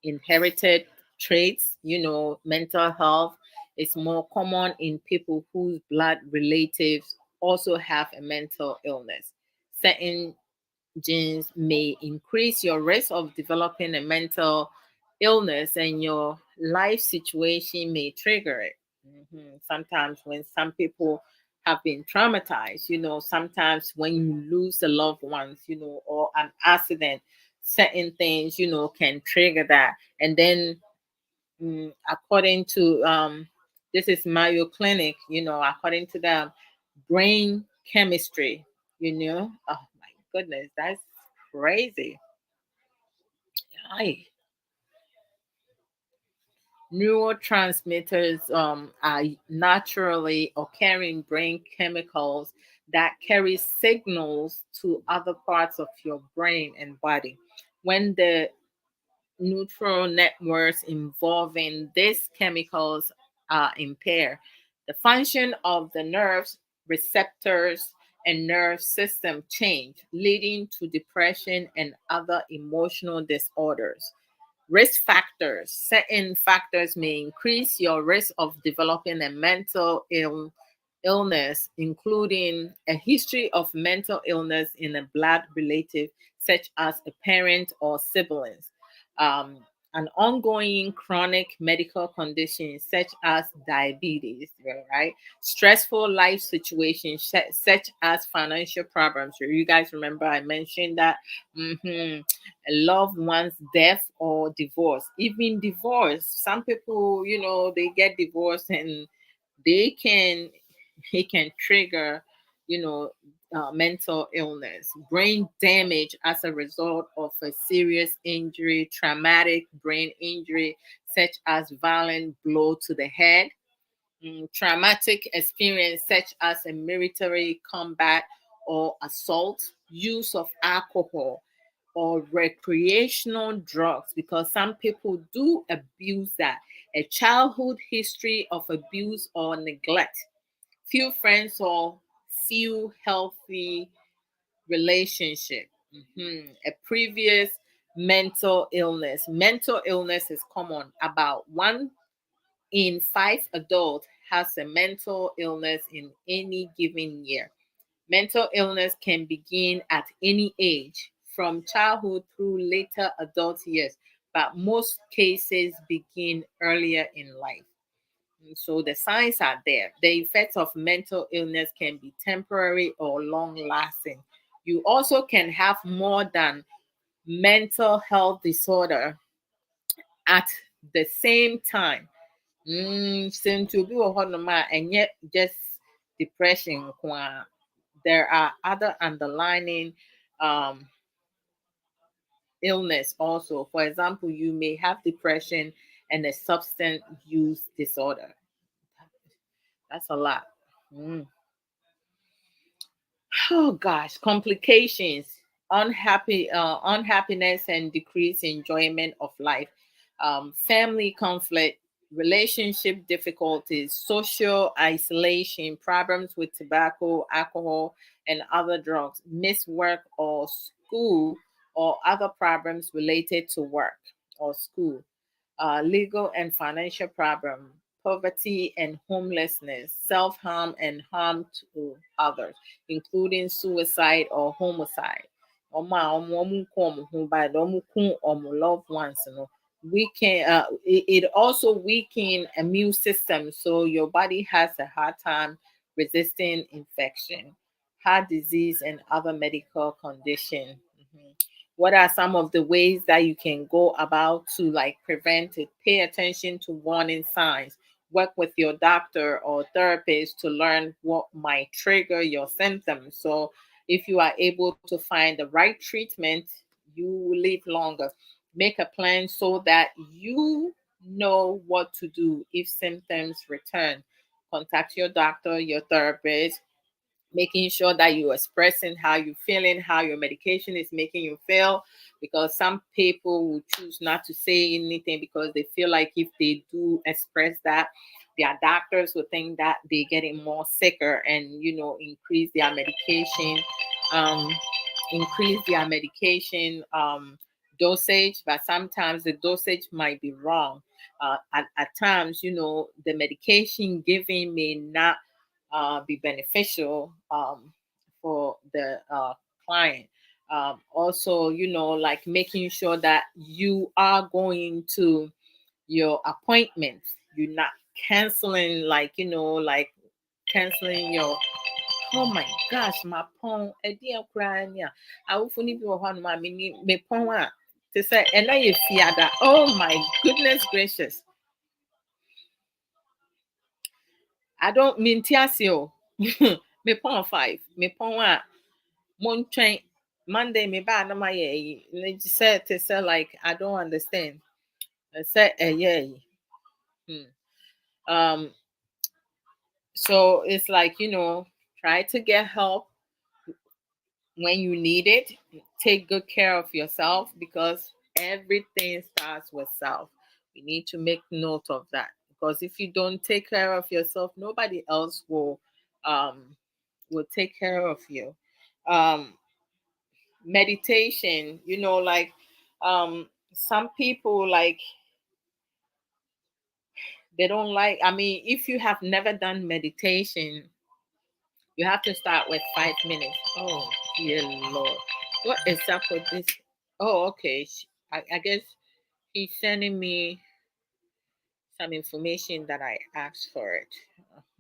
Inherited traits, mental health is more common in people whose blood relatives also have a mental illness. Certain genes may increase your risk of developing a mental illness, and your life situation may trigger it. Sometimes, when some people have been traumatized, sometimes when you lose a loved ones, or an accident, certain things, can trigger that. And then, according to this is Mayo Clinic, according to the brain chemistry, oh my goodness, that's crazy. Ay. Neurotransmitters are naturally occurring brain chemicals that carry signals to other parts of your brain and body. When the neural networks involving these chemicals are impaired, the function of the nerves, receptors, and nerve system change, leading to depression and other emotional disorders. Risk factors. Certain factors may increase your risk of developing a illness, including a history of mental illness in a blood relative, such as a parent or siblings. Um, an ongoing chronic medical condition such as diabetes, right? Stressful life situations such as financial problems. You guys remember I mentioned that. A loved one's death or divorce, even divorce. Some people, they get divorced, and they can it can trigger, you know, mental illness, brain damage as a result of a serious injury, traumatic brain injury, such as violent blow to the head, traumatic experience such as a military combat or assault, use of alcohol or recreational drugs, because some people do abuse that, a childhood history of abuse or neglect, few friends or few healthy relationship, a previous mental illness. Mental illness is common. About 1 in 5 adults has a mental illness in any given year. Mental illness can begin at any age, from childhood through later adult years, but most cases begin earlier in life. So the signs are there. The effects of mental illness can be temporary or long lasting. You also can have more than mental health disorder at the same time. Since to be and yet just depression. There are other underlying um, illness also. For example, you may have depression and a substance use disorder. That's a lot. Mm. Oh gosh, complications, unhappiness, and decreased enjoyment of life, family conflict, relationship difficulties, social isolation, problems with tobacco, alcohol, and other drugs, missed work or school, or other problems related to work or school, legal and financial problem, poverty and homelessness, self harm and harm to others, including suicide or homicide. By loved ones, we can. It also weaken immune system, so your body has a hard time resisting infection, heart disease, and other medical condition. What are some of the ways that you can go about to like prevent it? Pay attention to warning signs. Work with your doctor or therapist to learn what might trigger your symptoms. So if you are able to find the right treatment, you will live longer. Make a plan so that you know what to do if symptoms return. Contact your doctor, your therapist, making sure that you're expressing how you're feeling, how your medication is making you feel. Because some people will choose not to say anything because they feel like if they do express that, their doctors will think that they're getting more sicker and increase their medication, um, dosage. But sometimes the dosage might be wrong. At times, the medication given may not be beneficial for the client. Also, like making sure that you are going to your appointments. You're not canceling, like canceling your. Oh my gosh, my phone. Crying. I will be one my mini me phone to say, and now you fear that. Oh my goodness gracious. I don't mean tiasio. Me pon 5. Me pon one train Monday me bad na my they said to say like I don't understand. I said yeah. Hmm. Um so it's like try to get help when you need it. Take good care of yourself because everything starts with self. We need to make note of that because if you don't take care of yourself, nobody else um will take care of you. Um Meditation, like some people like they don't like, I mean, if you have never done meditation, you have to start with 5 minutes. Oh dear Lord, what is up with this? Oh, okay. I guess he's sending me some information that I asked for it.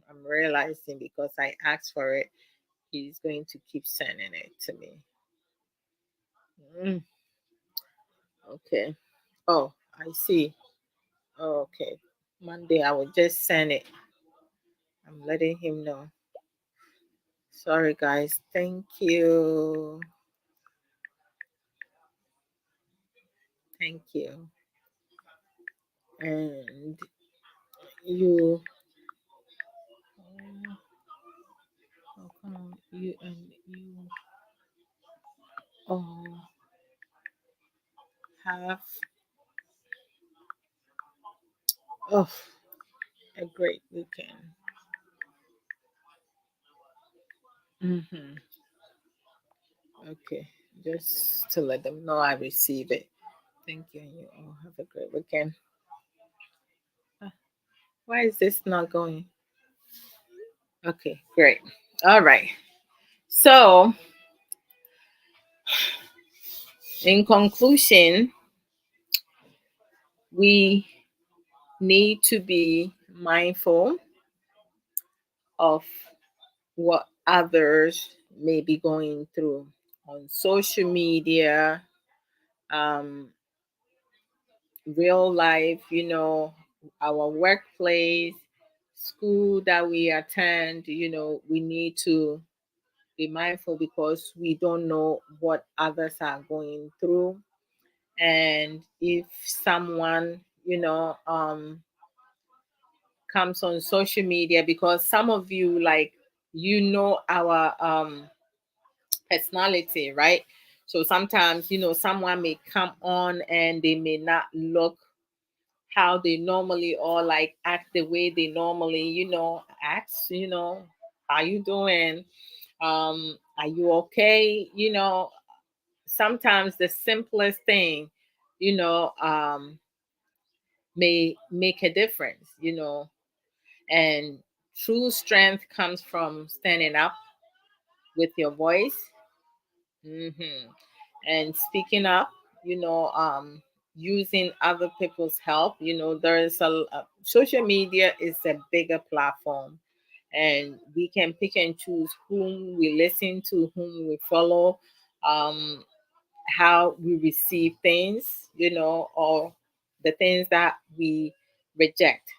I'm realizing because I asked for it, he's going to keep sending it to me. Mm, okay. Oh, I see. Oh, okay. Monday, I will just send it. I'm letting him know. Sorry, guys. Thank you. Thank you. And you, how come you and you all have oh, a great weekend? Mm-hmm. Okay. Just to let them know I receive it. Thank you, and you all have a great weekend. Ah, why is this not going? Okay, great. All right. So, in conclusion, we need to be mindful of what others may be going through on social media, um, real life, our workplace, school that we attend, we need to be mindful because we don't know what others are going through. And if someone, comes on social media, because some of you, like, our personality, right? So sometimes, someone may come on and they may not look how they normally, or like act the way they normally, act, how you doing? Are you okay? Sometimes the simplest thing, may make a difference, and true strength comes from standing up with your voice, hmm and speaking up, using other people's help. There's social media is a bigger platform, and we can pick and choose whom we listen to, whom we follow, um, how we receive things, or the things that we reject.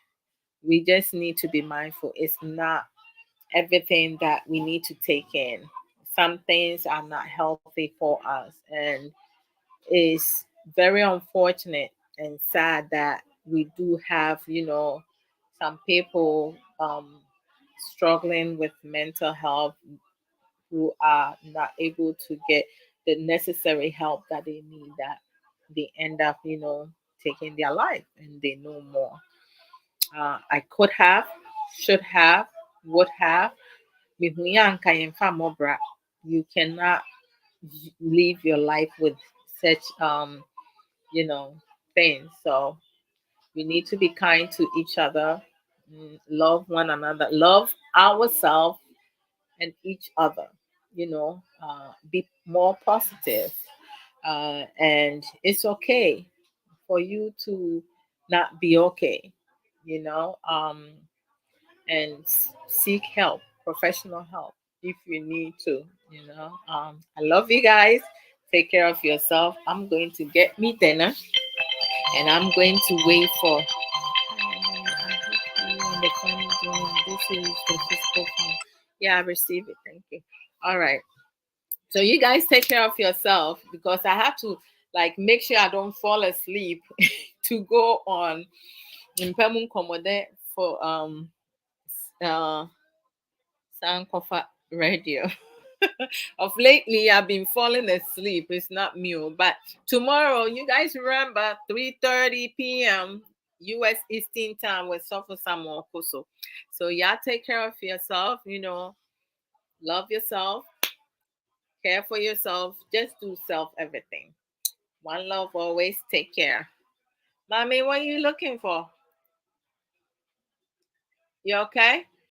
We just need to be mindful. It's not everything that we need to take in. Some things are not healthy for us, and it's very unfortunate and sad that we do have, some people struggling with mental health who are not able to get the necessary help that they need, that they end up, taking their life and they know more. I could have, should have, would have. Mihunya anka yemfa mobra. You cannot live your life with such things. So we need to be kind to each other, love one another, love ourselves and each other. Be more positive. And it's okay for you to not be okay. You know, um, and seek help, professional help, if you need to. I love you guys. Take care of yourself. I'm going to get me dinner, and I'm going to wait for. I hope you and the family doing. This is the physical form. Yeah, I receive it. Thank you. All right. So you guys take care of yourself, because I have to, like, make sure I don't fall asleep to go on in Pemun Komode for uh Sankofa radio. Of lately, I've been falling asleep. It's not me, but tomorrow, you guys remember 3:30 p.m. U.S. Eastern Time with Suffer Samuel Koso. So y'all take care of yourself. Love yourself, care for yourself. Just do self everything. One love always. Take care. Mommy, what are you looking for? You okay?